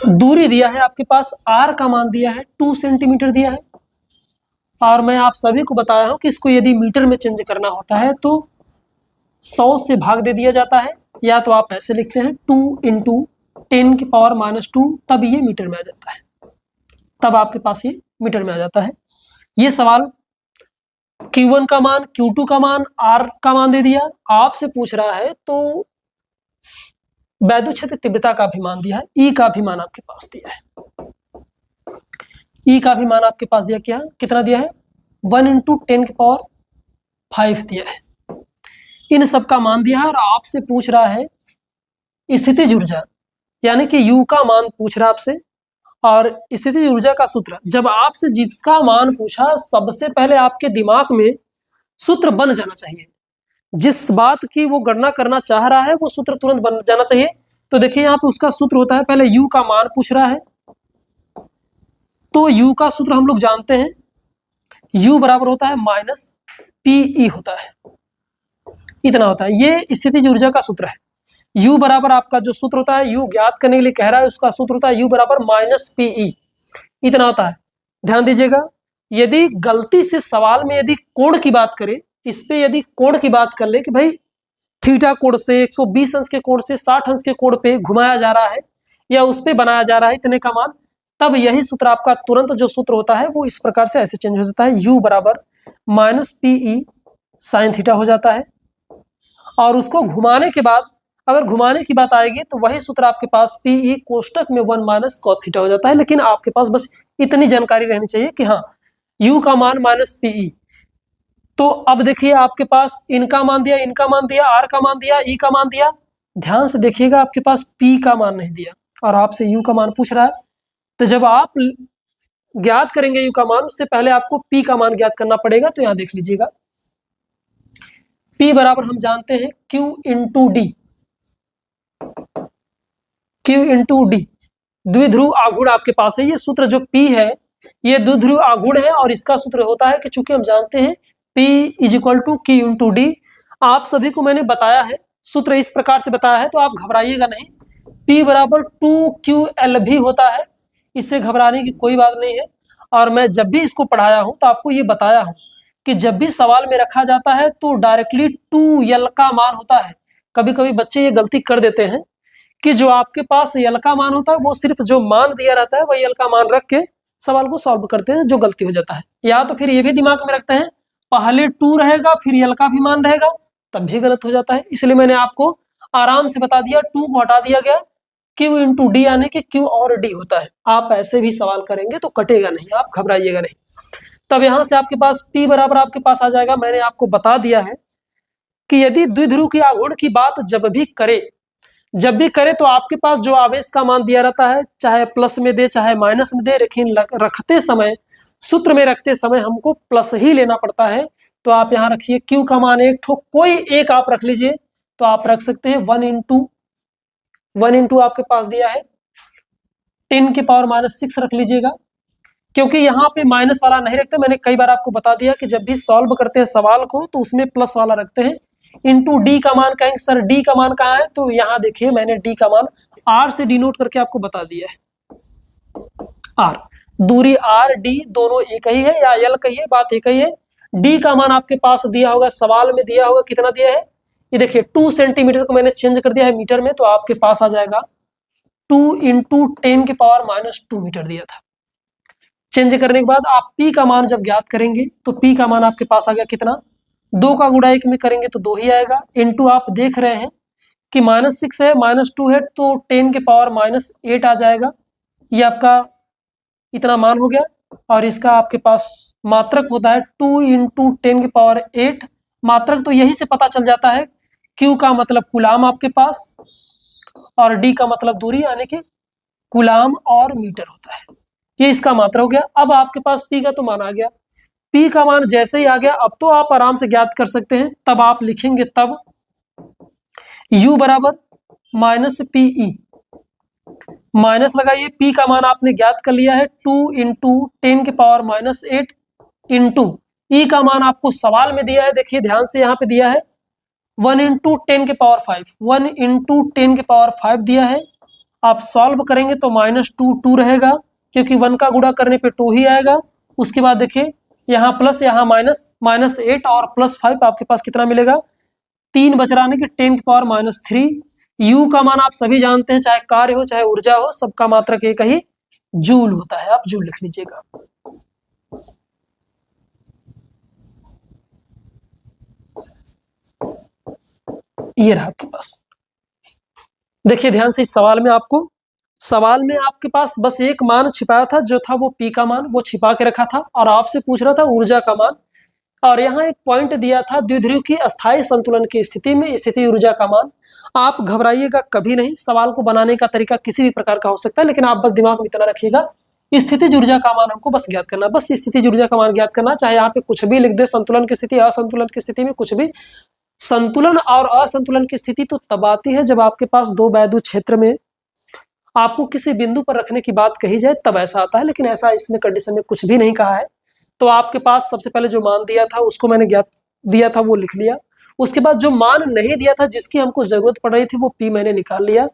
दूरी दिया है आपके पास, R का मान दिया है 2 सेंटीमीटर दिया है। और मैं आप सभी को बताया हूं कि इसको यदि मीटर में चेंज करना होता है तो 100 से भाग दे दिया जाता है, या तो आप ऐसे लिखते हैं 2 इंटू 10⁻², तब ये मीटर में आ जाता है, तब आपके पास ये मीटर में आ जाता है। ये सवाल Q1 का मान, Q2 का मान, R का मान दे दिया, आपसे पूछ रहा है तो वैद्युत क्षेत्र तीव्रता का भी मान दिया है, E का भी मान आपके पास दिया है, E का भी मान आपके पास दिया, क्या कितना दिया है 1 इंटू 10⁵ दिया है। इन सब का मान दिया है और आपसे पूछ रहा है स्थितिज ऊर्जा, यानी कि U का मान पूछ रहा है आपसे, और स्थितिज ऊर्जा का सूत्र। जब आपसे जिसका मान पूछा सबसे पहले आपके दिमाग में सूत्र बन जाना चाहिए, जिस बात की वो गणना करना चाह रहा है वो सूत्र तुरंत बन जाना चाहिए। तो देखिए यहाँ पे उसका सूत्र होता है, पहले U का मान पूछ रहा है तो U का सूत्र हम लोग जानते हैं, U बराबर होता है -PE होता है, इतना होता है। ये स्थितिज ऊर्जा का सूत्र है। U बराबर आपका जो सूत्र होता है, U ज्ञात करने के लिए कह रहा है, उसका सूत्र होता है U बराबर -PE, इतना होता है। ध्यान दीजिएगा, यदि गलती से सवाल में यदि कोण की बात करें, इस पे यदि कोण की बात कर ले कि भाई थीटा कोण से 120 अंश के कोण से 60 अंश के कोण पे घुमाया जा रहा है या उस पे बनाया जा रहा है इतने का मान, तब यही सूत्र आपका तुरंत जो सूत्र होता है वो इस प्रकार से ऐसे चेंज हो जाता है, U बराबर -PE sin थीटा हो जाता है। और उसको घुमाने के बाद अगर घुमाने की बात आएगी तो वही सूत्र आपके पास PE कोष्टक में 1 माइनस cos थीटा हो जाता है। लेकिन आपके पास बस इतनी जानकारी रहनी चाहिए कि हाँ U का मान -PE। तो अब देखिए आपके पास इनका मान दिया, इनका मान दिया, R का मान दिया, E का मान दिया, ध्यान से देखिएगा आपके पास P का मान नहीं दिया और आपसे U का मान पूछ रहा है। तो जब आप ज्ञात करेंगे U का मान, उससे पहले आपको P का मान ज्ञात करना पड़ेगा। तो यहाँ देख लीजिएगा, P बराबर हम जानते हैं Q into D, Q into D द्विध्रुव आघूर्ण आपके पास है। ये सूत्र जो P है ये द्विध्रुव आघूर्ण है और इसका सूत्र होता है कि चूंकि हम जानते हैं P is equal to Q into D. आप सभी को मैंने बताया है, सूत्र इस प्रकार से बताया है, तो आप घबराइएगा नहीं। P बराबर 2QL भी होता है, इससे घबराने की कोई बात नहीं है। और मैं जब भी इसको पढ़ाया हूं तो आपको ये बताया हूं कि जब भी सवाल में रखा जाता है तो डायरेक्टली 2L का मान होता है। कभी कभी बच्चे ये गलती कर देते हैं कि जो आपके पास यल का मान होता है वो सिर्फ जो मान दिया रहता है वही यल का मान रख के सवाल को सॉल्व करते हैं, जो गलती हो जाता है। या तो फिर ये भी दिमाग में रखते हैं पहले 2 रहेगा फिर यल का भी मान रहेगा, तब भी गलत हो जाता है। इसलिए मैंने आपको आराम से बता दिया, 2 को हटा दिया गया, Q इंटू डी यानी कि Q और D होता है। आप ऐसे भी सवाल करेंगे तो कटेगा नहीं, आप घबराइएगा नहीं। तब यहाँ से आपके पास P बराबर आपके पास आ जाएगा, मैंने आपको बता दिया है कि यदि द्विध्रुव की आघूर्ण की बात जब भी करे तो आपके पास जो आवेश का मान दिया रहता है, चाहे प्लस में दे चाहे माइनस में दे, लेकिन रखते समय सूत्र में रखते समय हमको प्लस ही लेना पड़ता है। तो आप यहाँ रखिए Q का मान एक ठो कोई एक आप रख लीजिए, तो आप रख सकते हैं 1 इंटू आपके पास दिया है 10⁻⁻6 रख लीजिएगा, क्योंकि यहाँ पे माइनस वाला नहीं रखते। मैंने कई बार आपको बता दिया कि जब भी सॉल्व करते हैं सवाल को तो उसमें प्लस वाला रखते हैं। इंटू डी का मान कहेंगे, सर डी का मान कहाँ है, तो यहाँ देखिए मैंने डी का मान आर से डिनोट करके आपको बता दिया है। आर दूरी आर डी दोनों एक ही है, या यल कहिए, बात एक ही है। डी का मान आपके पास दिया होगा, सवाल में दिया होगा, कितना दिया है ये देखिए 2 सेंटीमीटर को मैंने चेंज कर दिया है मीटर में, तो आपके पास आ जाएगा 2 इंटू 10⁻⁻2 मीटर दिया था। चेंज करने के बाद आप P का मान जब ज्ञात करेंगे तो P का मान आपके पास आ गया कितना, 2 का गुणा 1 में करेंगे तो 2 ही आएगा। इंटू आप देख रहे हैं कि -6 है -2 है तो 10⁻⁻8 आ जाएगा। ये आपका इतना मान हो गया। और इसका आपके पास मात्रक होता है 2 इंटू 10⁸। मात्रक तो यही से पता चल जाता है, Q का मतलब कूलाम आपके पास और D का मतलब दूरी यानी कि कूलाम और मीटर होता है। ये इसका मात्रा हो गया। अब आपके पास P का तो मान आ गया, P का मान जैसे ही आ गया अब तो आप आराम से ज्ञात कर सकते हैं। तब आप लिखेंगे तब U बराबर -PE, माइनस लगाइए, P का मान आपने ज्ञात कर लिया है 2 इंटू 10⁻⁻8 इंटू E का मान आपको सवाल में दिया है, देखिए ध्यान से यहाँ पे दिया है 1 इंटू 10⁵, 1 इंटू 10⁵ दिया है। आप सॉल्व करेंगे तो -2 2 रहेगा, क्योंकि 1 का गुणा करने पे 2 ही आएगा। उसके बाद देखिए यहाँ प्लस, यहाँ माइनस, -8 और +5 आपके पास कितना मिलेगा, 3 बच रहा, यानी कि 10⁻³ U का मान आप सभी जानते हैं, चाहे कार्य हो चाहे ऊर्जा हो, सबका मात्रक एक ही जूल होता है। आप जूल लिख लीजिएगा। ये रहा आपके पास। देखिए ध्यान से, इस सवाल में आपके पास बस एक मान छिपाया था, जो था वो P का मान, वो छिपा के रखा था, और आपसे पूछ रहा था ऊर्जा का मान। और यहाँ एक पॉइंट दिया था, द्विध्रुव की अस्थायी संतुलन की स्थिति में स्थिति ऊर्जा का मान। आप घबराइएगा कभी नहीं, सवाल को बनाने का तरीका किसी भी प्रकार का हो सकता है, लेकिन आप बस दिमाग में इतना रखिएगा, स्थितिज ऊर्जा का मान हमको बस ज्ञात करना, बस स्थितिज ऊर्जा का मान ज्ञात करना। चाहे यहाँ पे कुछ भी लिख दे, संतुलन की स्थिति, असंतुलन की स्थिति में कुछ भी। संतुलन और असंतुलन की स्थिति तो तब आती है जब आपके पास दो वैद्युत क्षेत्र में आपको किसी बिंदु पर रखने की बात कही जाए, तब ऐसा आता है, लेकिन ऐसा इसमें कंडीशन में कुछ भी नहीं कहा है। तो आपके पास सबसे पहले जो मान दिया था उसको मैंने ज्ञात दिया था, वो लिख लिया। उसके बाद जो मान नहीं दिया था, जिसकी हमको जरूरत पड़ रही थी, वो P मैंने निकाल लिया।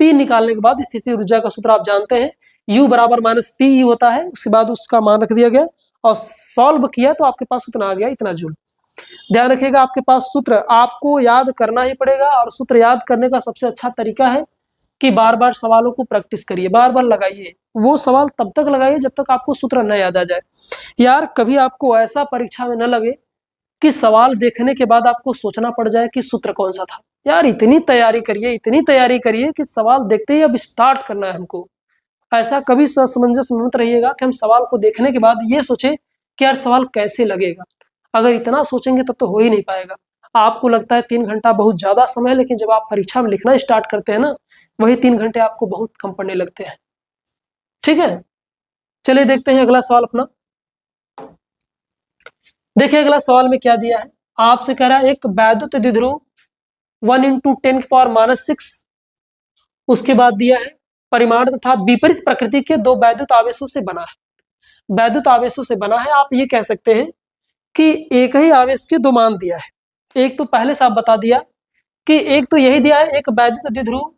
P निकालने के बाद स्थिति ऊर्जा का सूत्र आप जानते हैं, U बराबर -PE होता है। उसके बाद उसका मान रख दिया गया और सॉल्व किया तो आपके पास उतना आ गया, इतना जूल। ध्यान रखिएगा, आपके पास सूत्र आपको याद करना ही पड़ेगा, और सूत्र याद करने का सबसे अच्छा तरीका है कि बार बार सवालों को प्रैक्टिस करिए, बार बार लगाइए। वो सवाल तब तक लगाइए जब तक आपको सूत्र न याद आ जाए। यार कभी आपको ऐसा परीक्षा में न लगे कि सवाल देखने के बाद आपको सोचना पड़ जाए कि सूत्र कौन सा था। यार इतनी तैयारी करिए, इतनी तैयारी करिए कि सवाल देखते ही अब स्टार्ट करना है हमको। ऐसा कभी असमंजस में मत रहिएगा कि हम सवाल को देखने के बाद ये सोचे कि यार सवाल कैसे लगेगा। अगर इतना सोचेंगे तब तो हो ही नहीं पाएगा। आपको लगता है 3 घंटा बहुत ज्यादा समय है, लेकिन जब आप परीक्षा में लिखना स्टार्ट करते हैं ना, वही 3 घंटे आपको बहुत कम पड़ने लगते हैं। ठीक है, चलिए देखते हैं अगला सवाल अपना। देखिए अगला सवाल में क्या दिया है, आपसे कह रहा है एक वैद्युत द्विध्रुव 1 × 10⁻⁶, उसके बाद दिया है परिमाण तथा विपरीत प्रकृति के दो वैद्युत आवेशों से बना है। वैद्युत आवेशों से बना है, आप ये कह सकते हैं कि एक ही आवेश के दो मान दिया है। एक तो पहले से आप बता दिया कि एक तो यही दिया है, एक वैद्युत द्विध्रुव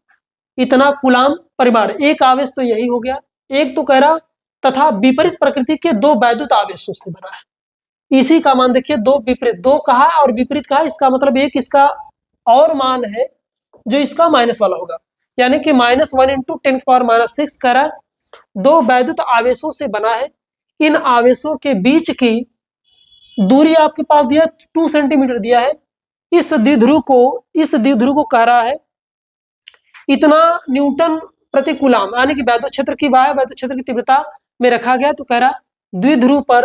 इतना कूलाम परिमाण, एक आवेश तो यही हो गया। एक तो कह रहा तथा विपरीत प्रकृति के दो वैद्युत आवेशों से बना है। इसी का मान देखिए, दो विपरीत, दो कहा और विपरीत कहा, इसका मतलब एक इसका और मान है जो इसका माइनस वाला होगा, यानी कि -1 × 10⁻⁶ कह रहा दो वैद्युत आवेशों से बना है। इन आवेशों के बीच की दूरी आपके पास दिया 2 सेंटीमीटर दिया है। इस द्विध्रुव को कह रहा है इतना न्यूटन प्रति कूलाम, यानी कि वैद्युत क्षेत्र की वाय वैद्युत क्षेत्र की तीव्रता में रखा गया। तो कह रहा द्विध्रुव पर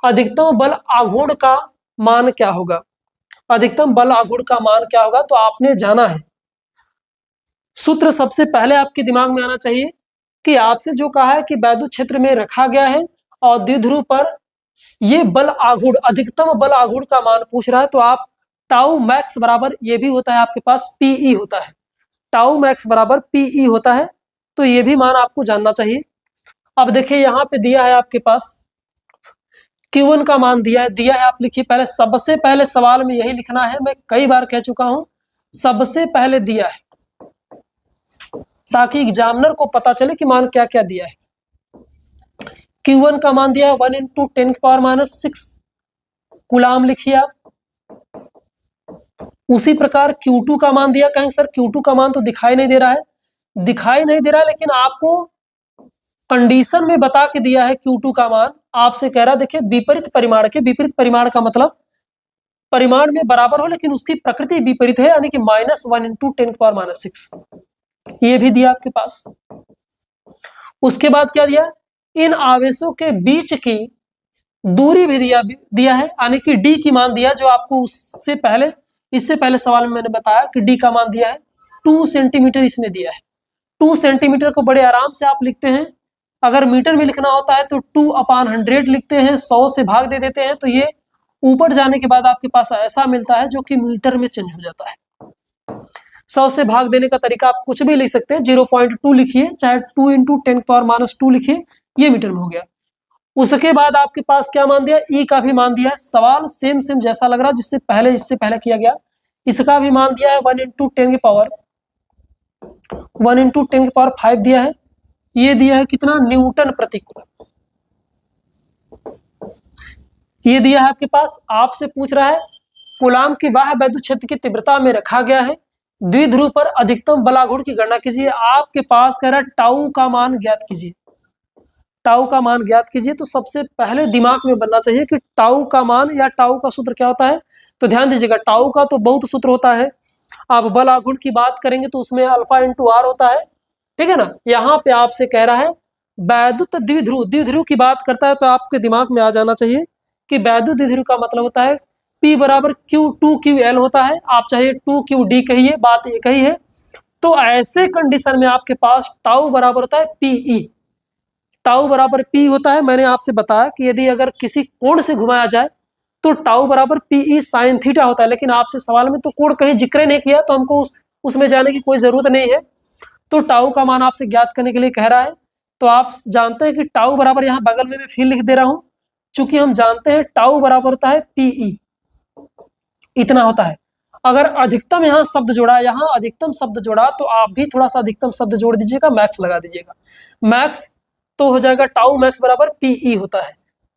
अधिकतम बल आघूर्ण का मान क्या होगा, अधिकतम बल आघूर्ण का मान क्या होगा। तो आपने जाना है सूत्र, सबसे पहले आपके दिमाग में आना चाहिए कि आपसे जो कहा है कि वैद्युत क्षेत्र में रखा गया है और द्विध्रुव पर ये बल आघूर्ण, अधिकतम बल आघूर्ण का मान पूछ रहा है, तो आप टाउ मैक्स बराबर, ये भी होता है आपके पास PE होता है, टाउ मैक्स बराबर PE होता है, तो ये भी मान आपको जानना चाहिए। अब देखिए यहाँ पे दिया है आपके पास Q1 का मान दिया है आप लिखिए। पहले सबसे पहले सवाल में यही लिखना है, मैं कई बार कह चुका हूं, सबसे पहले दिया है ताकि एग्जामिनर को पता चले कि मान क्या क्या दिया है। Q1 का मान दिया है 1 × 10⁻⁶ कूलाम लिखिए आप। उसी प्रकार Q2 का मान दिया, कहेंगे सर Q2 का मान तो दिखाई नहीं दे रहा है, दिखाई नहीं दे रहा है, लेकिन आपको कंडीशन में बता के दिया है Q2 का मान। आपसे कह रहा है देखिए विपरीत परिमाण के, विपरीत परिमाण का मतलब परिमाण में बराबर हो लेकिन उसकी प्रकृति विपरीत है, यानी कि -1 × 10⁻⁶, ये भी दिया आपके पास। उसके बाद क्या दिया, इन आवेशों के बीच की दूरी भी दिया है, यानी कि D की मान दिया, जो आपको इससे पहले सवाल में मैंने बताया कि D का मान दिया है 2 सेंटीमीटर, इसमें दिया है 2 सेंटीमीटर को बड़े आराम से आप लिखते हैं। अगर मीटर में लिखना होता है तो 2/100 लिखते हैं, 100 से भाग दे देते हैं, तो ये ऊपर जाने के बाद आपके पास ऐसा मिलता है जो कि मीटर में चेंज हो जाता है। 100 से भाग देने का तरीका आप कुछ भी लिख सकते हैं, 0.2 लिखिए, चाहे 2 × 10⁻² लिखिए, ये मीटर में हो गया। उसके बाद आपके पास क्या मान दिया, E का भी मान दिया है। सवाल सेम जैसा लग रहा इससे पहले किया गया। इसका भी मान दिया है 1 × 10⁵ दिया है। ये दिया है कितना, न्यूटन प्रति कूलम। ये दिया है आपके पास, आपसे पूछ रहा है कूलाम की बाह्य वैद्युत क्षेत्र की तीव्रता में रखा गया है, द्विध्रुव पर अधिकतम बलाघूर्ण की गणना कीजिए। आपके पास कह रहा है टाउ का मान ज्ञात कीजिए, टाउ का मान ज्ञात कीजिए। तो सबसे पहले दिमाग में बनना चाहिए कि टाउ का मान या टाउ का सूत्र क्या होता है। तो ध्यान दीजिएगा, टाउ का तो बहुत सूत्र होता है। आप बल आघूर्ण की बात करेंगे तो उसमें अल्फा इंटू आर होता है, ठीक है ना। यहाँ पे आपसे कह रहा है वैद्युत द्विध्रुव, द्विध्रुव की बात करता है तो आपके दिमाग में आ जाना चाहिए कि वैद्युत द्विध्रुव का मतलब होता है P बराबर Q2QL होता है। आप चाहे 2QD कहिए, बात एक ही है। तो ऐसे कंडीशन में आपके पास टाउ बराबर होता है PE, टाउ बराबर P होता है। मैंने आपसे बताया कि यदि अगर किसी कोण से घुमाया जाए तो टाउ बराबर PE साइन थीटा होता है, लेकिन आपसे सवाल में तो कोण कहीं जिक्र नहीं किया, तो हमको उसमें जाने की कोई जरूरत नहीं है। तो टाउ का मान आपसे ज्ञात करने के लिए कह रहा है। तो आप जानते हैं कि टाउ बराबर, यहाँ बगल में मैं फिर लिख दे रहा हूं, चूंकि हम जानते हैं टाउ बराबर होता है PE, इतना होता है। अगर अधिकतम यहाँ शब्द जोड़ा, यहाँ अधिकतम शब्द जोड़ा, तो आप भी थोड़ा सा अधिकतम शब्द जोड़ दीजिएगा, मैक्स लगा दीजिएगा। मैक्स तो हो जाएगा टाउ मैक्स बराबर PE होता है।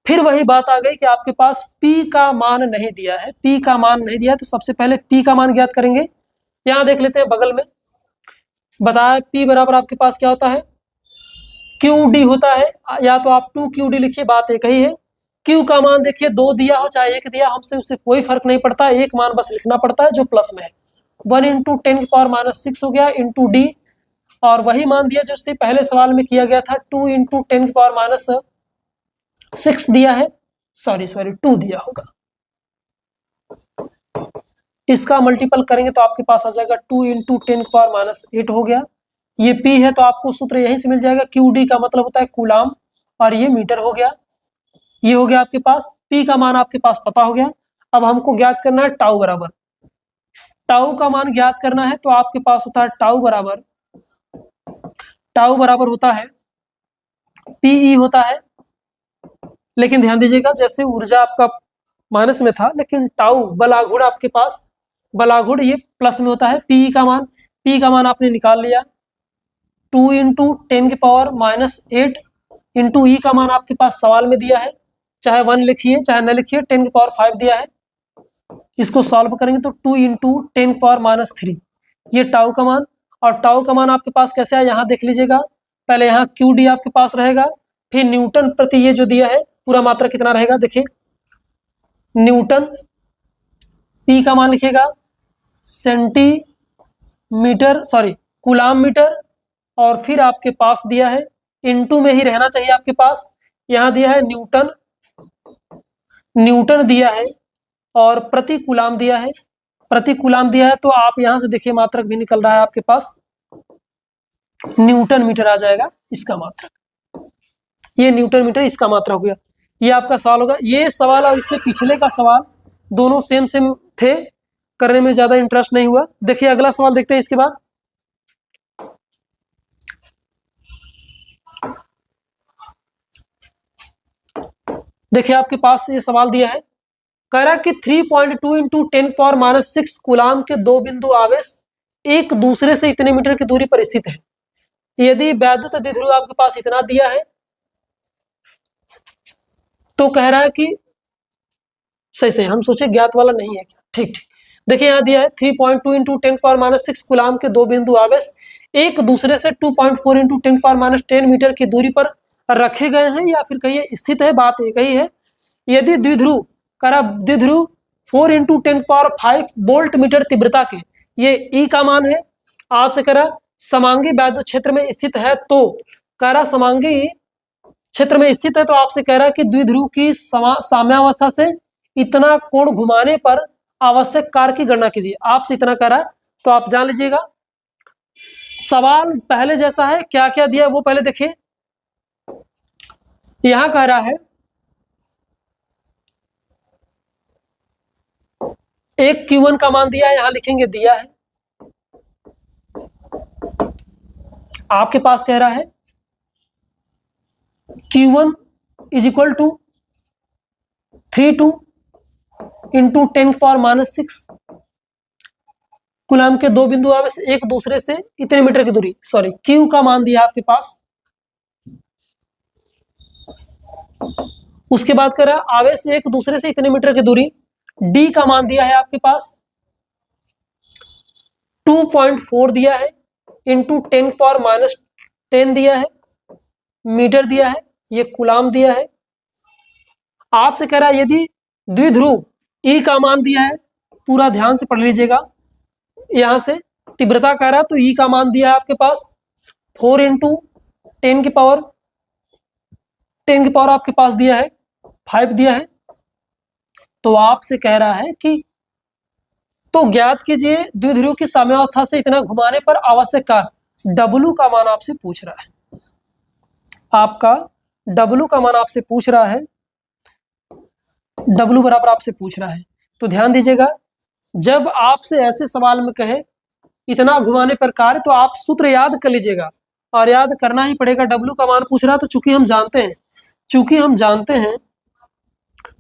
फिर वही बात आ गई कि आपके पास P का मान नहीं दिया है, P का मान नहीं दिया है, तो सबसे पहले P का मान ज्ञात करेंगे। यहाँ देख लेते हैं बगल में बताया, P बराबर आपके पास क्या होता है, QD होता है, या तो आप 2QD लिखिए, बात एक ही है। Q का मान देखिए, 2 दिया हो चाहे 1 दिया, हमसे उससे कोई फर्क नहीं पड़ता, एक मान बस लिखना पड़ता है जो प्लस में है। 1 इंटू 10⁻⁶ हो गया इंटू D, और वही मान दिया जो उससे पहले सवाल में किया गया था, 2 इंटू 10⁻⁶ दिया है, सॉरी 2 दिया होगा। इसका मल्टीपल करेंगे तो आपके पास आ जाएगा 2 इंटू 10⁻⁸ हो गया। ये P है तो आपको सूत्र यहीं से मिल जाएगा, QD का मतलब होता है कूलाम, और ये मीटर हो गया। ये हो गया आपके पास, P का मान आपके पास पता हो गया। अब हमको ज्ञात करना है टाउ बराबर, टाउ का मान ज्ञात करना है, तो आपके पास होता है टाउ बराबर होता है PE होता है। लेकिन ध्यान दीजिएगा, जैसे ऊर्जा आपका माइनस में था, लेकिन टाउ बलाघूर्ण आपके पास, बलाघूर्ण ये प्लस में होता है। P का मान आपने निकाल लिया, 2 इंटू 10⁻⁸ इंटू E का मान आपके पास सवाल में दिया है, चाहे 1 लिखिए चाहे न लिखिए, 10⁵ दिया है। इसको सॉल्व करेंगे तो 2 इंटू 10⁻⁻3, ये टाउ का मान। और टाउ का मान आपके पास कैसे है, यहाँ देख लीजिएगा, पहले यहाँ QD आपके पास रहेगा, फिर न्यूटन प्रति ये जो दिया है पूरा मात्रा कितना रहेगा, देखिए न्यूटन, P का मान लिखिएगा सेंटीमीटर, सॉरी कूलाम मीटर, और फिर आपके पास दिया है, इनटू में ही रहना चाहिए आपके पास, यहाँ दिया है न्यूटन दिया है, और प्रति कूलाम दिया है, तो आप यहां से देखिए मात्रक भी निकल रहा है आपके पास, न्यूटन मीटर आ जाएगा इसका मात्रक, ये न्यूटन मीटर इसका मात्रक हो गया। ये आपका सवाल होगा। ये सवाल और इससे पिछले का सवाल दोनों सेम थे, करने में ज्यादा इंटरेस्ट नहीं हुआ। देखिए अगला सवाल देखते हैं इसके बाद। देखिए आपके पास ये सवाल दिया है, कह रहा है कि 3.2 इंटू 10⁻⁶ कूलाम के दो बिंदु आवेश एक दूसरे से इतने मीटर की दूरी पर स्थित है। यदि वैद्युत द्विध्रुव आपके पास इतना दिया है, तो कह रहा है कि सही हम सोचे ज्ञात वाला नहीं है क्या, ठीक। देखिए यहाँ दिया है 3.2 इंटू 10⁻⁶ कूलाम के दो बिंदु आवेश एक दूसरे से 2.4 इंटू 10⁻10 मीटर की दूरी पर रखे गए हैं, या फिर कहिए स्थित है, बात एक ही है। यदि द्विध्रुव करा, द्विध्रुव 4 इंटू 10⁵ वोल्ट मीटर तीव्रता के, ये E का मान है, आपसे करा समांगी वैद्युत क्षेत्र में स्थित है, तो करा समांगी क्षेत्र में स्थित है, तो आपसे कह रहा है कि द्विध्रुव की साम्यावस्था से इतना कोण घुमाने पर आवश्यक कार्य की गणना कीजिए। आपसे इतना कह रहा है, तो आप जान लीजिएगा सवाल पहले जैसा है, क्या क्या दिया वो पहले देखिए। यहां कह रहा है एक Q1 का मान दिया है, यहां लिखेंगे दिया है। आपके पास कह रहा है Q1 is equal to 32 into 10⁻⁶ coulomb के दो बिंदु आवेश एक दूसरे से इतने मीटर की दूरी, सॉरी Q का मान दिया आपके पास, उसके बाद कह रहा है आवेश से एक दूसरे से इतने मीटर की दूरी, डी का मान दिया है आपके पास 2.4 दिया है, इंटू 10⁻⁻10 दिया है, मीटर दिया है, ये कूलाम दिया है। आपसे कह रहा है यदि द्विध्रुव ई का मान दिया है, पूरा ध्यान से पढ़ लीजिएगा, यहां से तीव्रता कह रहा है तो ई का मान दिया है आपके पास 4 × 10⁻10 आपके पास दिया है 5 दिया है। तो आपसे कह रहा है कि तो ज्ञात कीजिए द्विध्रुव की साम्यावस्था से इतना घुमाने पर आवश्यक कार्य, डब्लू का मान आपसे पूछ रहा है, आपका डब्लू का मान आपसे पूछ रहा है, डब्लू बराबर आपसे पूछ रहा है। तो ध्यान दीजिएगा, जब आपसे ऐसे सवाल में कहे इतना घुमाने पर कार्य, तो आप सूत्र याद कर लीजिएगा, और याद करना ही पड़ेगा। डब्लू का मान पूछ रहा है तो चूंकि हम जानते हैं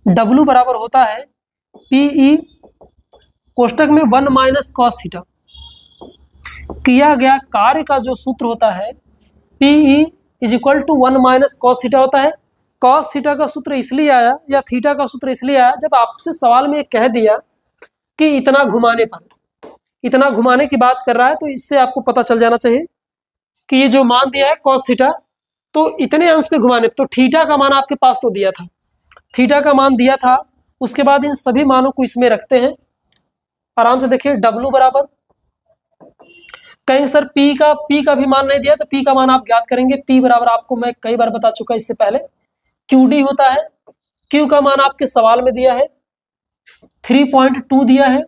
डब्लू बराबर होता है पीई कोष्टक में 1 - cos थीटा, किया गया कार्य का जो सूत्र होता है पीई = 1 - cos थीटा होता है। cos थीटा का सूत्र इसलिए आया या थीटा का सूत्र इसलिए आया, जब आपसे सवाल में कह दिया कि इतना घुमाने पर, इतना घुमाने की बात कर रहा है, तो इससे आपको पता चल जाना चाहिए कि ये जो मान दिया है cos थीटा, तो इतने अंश पे घुमाने, तो थीटा का मान आपके पास तो दिया था, थीटा का मान दिया था। उसके बाद इन सभी मानों को इसमें रखते हैं, आराम से देखिए डब्लू बराबर, कहीं सर पी का भी मान नहीं दिया, तो पी का मान आप ज्ञात करेंगे। पी बराबर आपको मैं कई बार बता चुका इससे पहले, क्यू डी होता है। क्यू का मान आपके सवाल में दिया है 3.2 दिया है,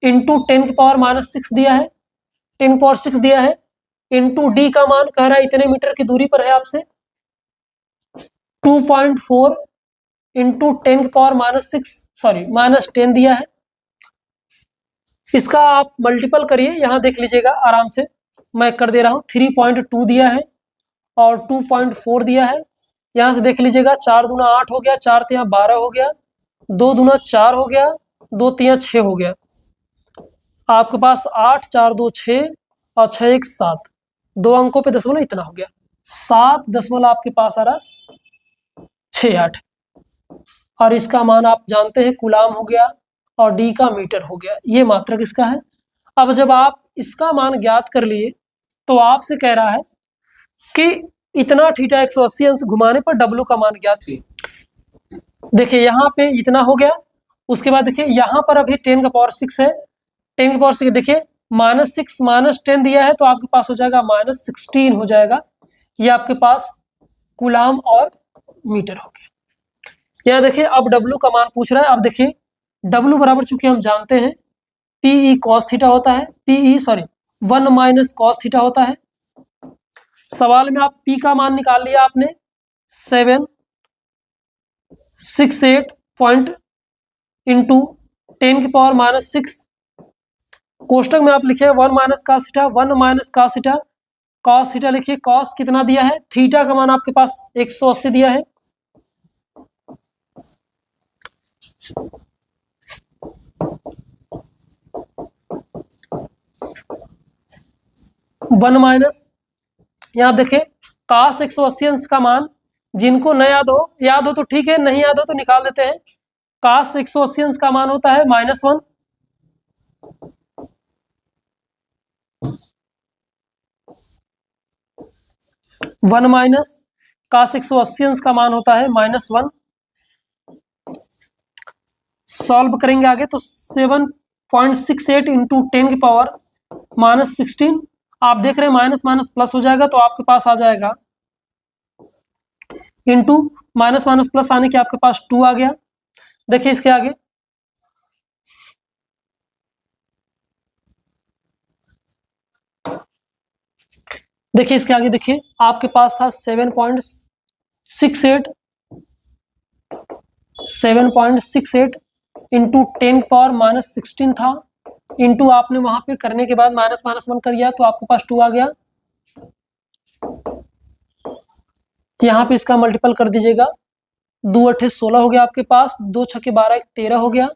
इंटू 10⁻⁻6 दिया है, 10⁻6 दिया है, इंटू डी का मान कह रहा है इतने मीटर की दूरी पर है आपसे 2.4 इंटू 10⁻⁻6 -10 दिया है। इसका आप मल्टीपल करिए, यहां देख लीजिएगा आराम से, मैं कर दे रहा हूं। 3.2 दिया है और 2.4 दिया है, यहां से देख लीजिएगा 4 दूना 8 हो गया, 4 तिया 12 हो गया, 2 दूना 4 हो गया, 2 तिया 6 हो गया, आपके पास 8 4 2 6 और 6 1 7, 2 अंकों पे दशमलव इतना हो गया, 7 दशमलव आपके पास आ रहा 68, और इसका मान आप जानते हैं कूलाम हो गया और डी का मीटर हो गया, ये मात्रक इसका है। अब जब आप इसका मान ज्ञात कर लिए, तो आपसे कह रहा है कि इतना थीटा 180 अंश घुमाने पर डब्लू का मान ज्ञात। देखिए यहाँ पे इतना हो गया, उसके बाद देखिए यहाँ पर अभी 10⁻6 है, 10⁻6 देखिए -6 -10 दिया है, तो आपके पास हो जाएगा -16 हो जाएगा, ये आपके पास कूलाम और मीटर हो गया। यहाँ देखिए अब डब्लू का मान पूछ रहा है। अब देखिए डब्लू बराबर चूंकि हम जानते हैं पीई cos थीटा होता है, 1 - cos थीटा होता है। सवाल में आप पी का मान निकाल लिया आपने 768 पॉइंट इंटू 10⁻⁻6, कोष्टक में आप लिखे 1 - cos theta, 1 - cos theta, cos theta लिखिए, cos कितना दिया है, थीटा का मान आपके पास 180 दिया है, 1 - यहाँ देखिए cos 180 अंश का मान, जिनको न याद हो तो ठीक है, नहीं याद हो तो निकाल देते हैं। cos 180 अंश का मान होता है -1, cos 180 अंश का मान होता है -1। सॉल्व करेंगे आगे तो 7.68 इंटू 10⁻⁻16, आप देख रहे हैं माइनस माइनस प्लस हो जाएगा, तो आपके पास आ जाएगा इंटू माइनस माइनस प्लस आने के आपके पास 2 आ गया। देखिए इसके आगे देखिए आपके पास था 7.68 इंटू 10⁻⁻16 था, इंटू आपने वहां पे करने के बाद -1 करिया, तो आपके पास 2 आ गया। यहाँ पे इसका मल्टीपल कर दीजिएगा, 2 8 16 हो गया आपके पास, 2 6 12 13 हो गया,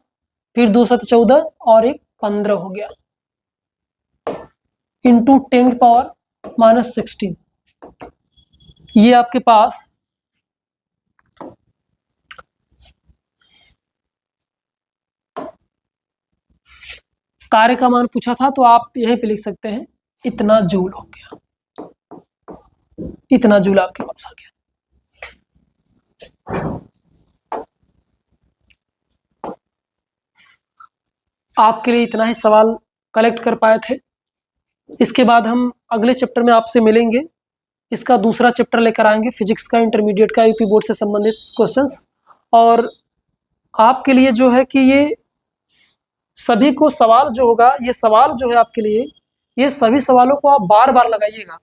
फिर 2 7 14 और 1 15 हो गया, इंटू 10⁻⁻16, ये आपके पास कार्य का मान पूछा था तो आप यहीं पे लिख सकते हैं इतना जूल हो गया, इतना जूल आपके पास आ गया। आपके लिए इतना ही सवाल कलेक्ट कर पाए थे। इसके बाद हम अगले चैप्टर में आपसे मिलेंगे। इसका दूसरा चैप्टर लेकर आएंगे फिजिक्स का, इंटरमीडिएट का, यूपी बोर्ड से संबंधित क्वेश्चंस। और आपके लिए जो है कि ये सभी को सवाल जो होगा, ये सवाल जो है आपके लिए, ये सभी सवालों को आप बार बार लगाइएगा।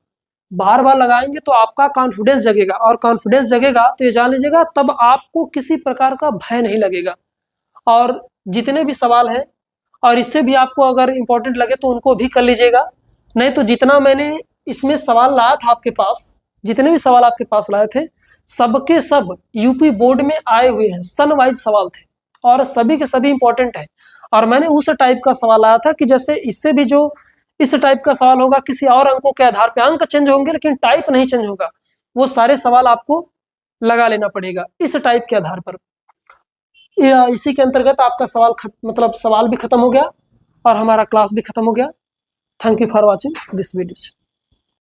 बार बार लगाएंगे तो आपका कॉन्फिडेंस जगेगा, और कॉन्फिडेंस जगेगा तो ये जान लीजिएगा तब आपको किसी प्रकार का भय नहीं लगेगा। और जितने भी सवाल हैं, और इससे भी आपको अगर इम्पोर्टेंट लगे तो उनको भी कर लीजिएगा। नहीं तो जितना मैंने इसमें सवाल लाया था आपके पास, जितने भी सवाल आपके पास लाए थे, सबके सब यूपी बोर्ड में आए हुए हैं, सन वाइज सवाल थे और सभी के सभी इंपॉर्टेंट है। और मैंने उस टाइप का सवाल लाया था कि जैसे इससे भी जो इस टाइप का सवाल होगा, किसी और अंकों के आधार पर अंक चेंज होंगे लेकिन टाइप नहीं चेंज होगा, वो सारे सवाल आपको लगा लेना पड़ेगा इस टाइप के आधार पर। इसी के अंतर्गत आपका सवाल मतलब सवाल भी खत्म हो गया और हमारा क्लास भी खत्म हो गया। Thank you for watching this video.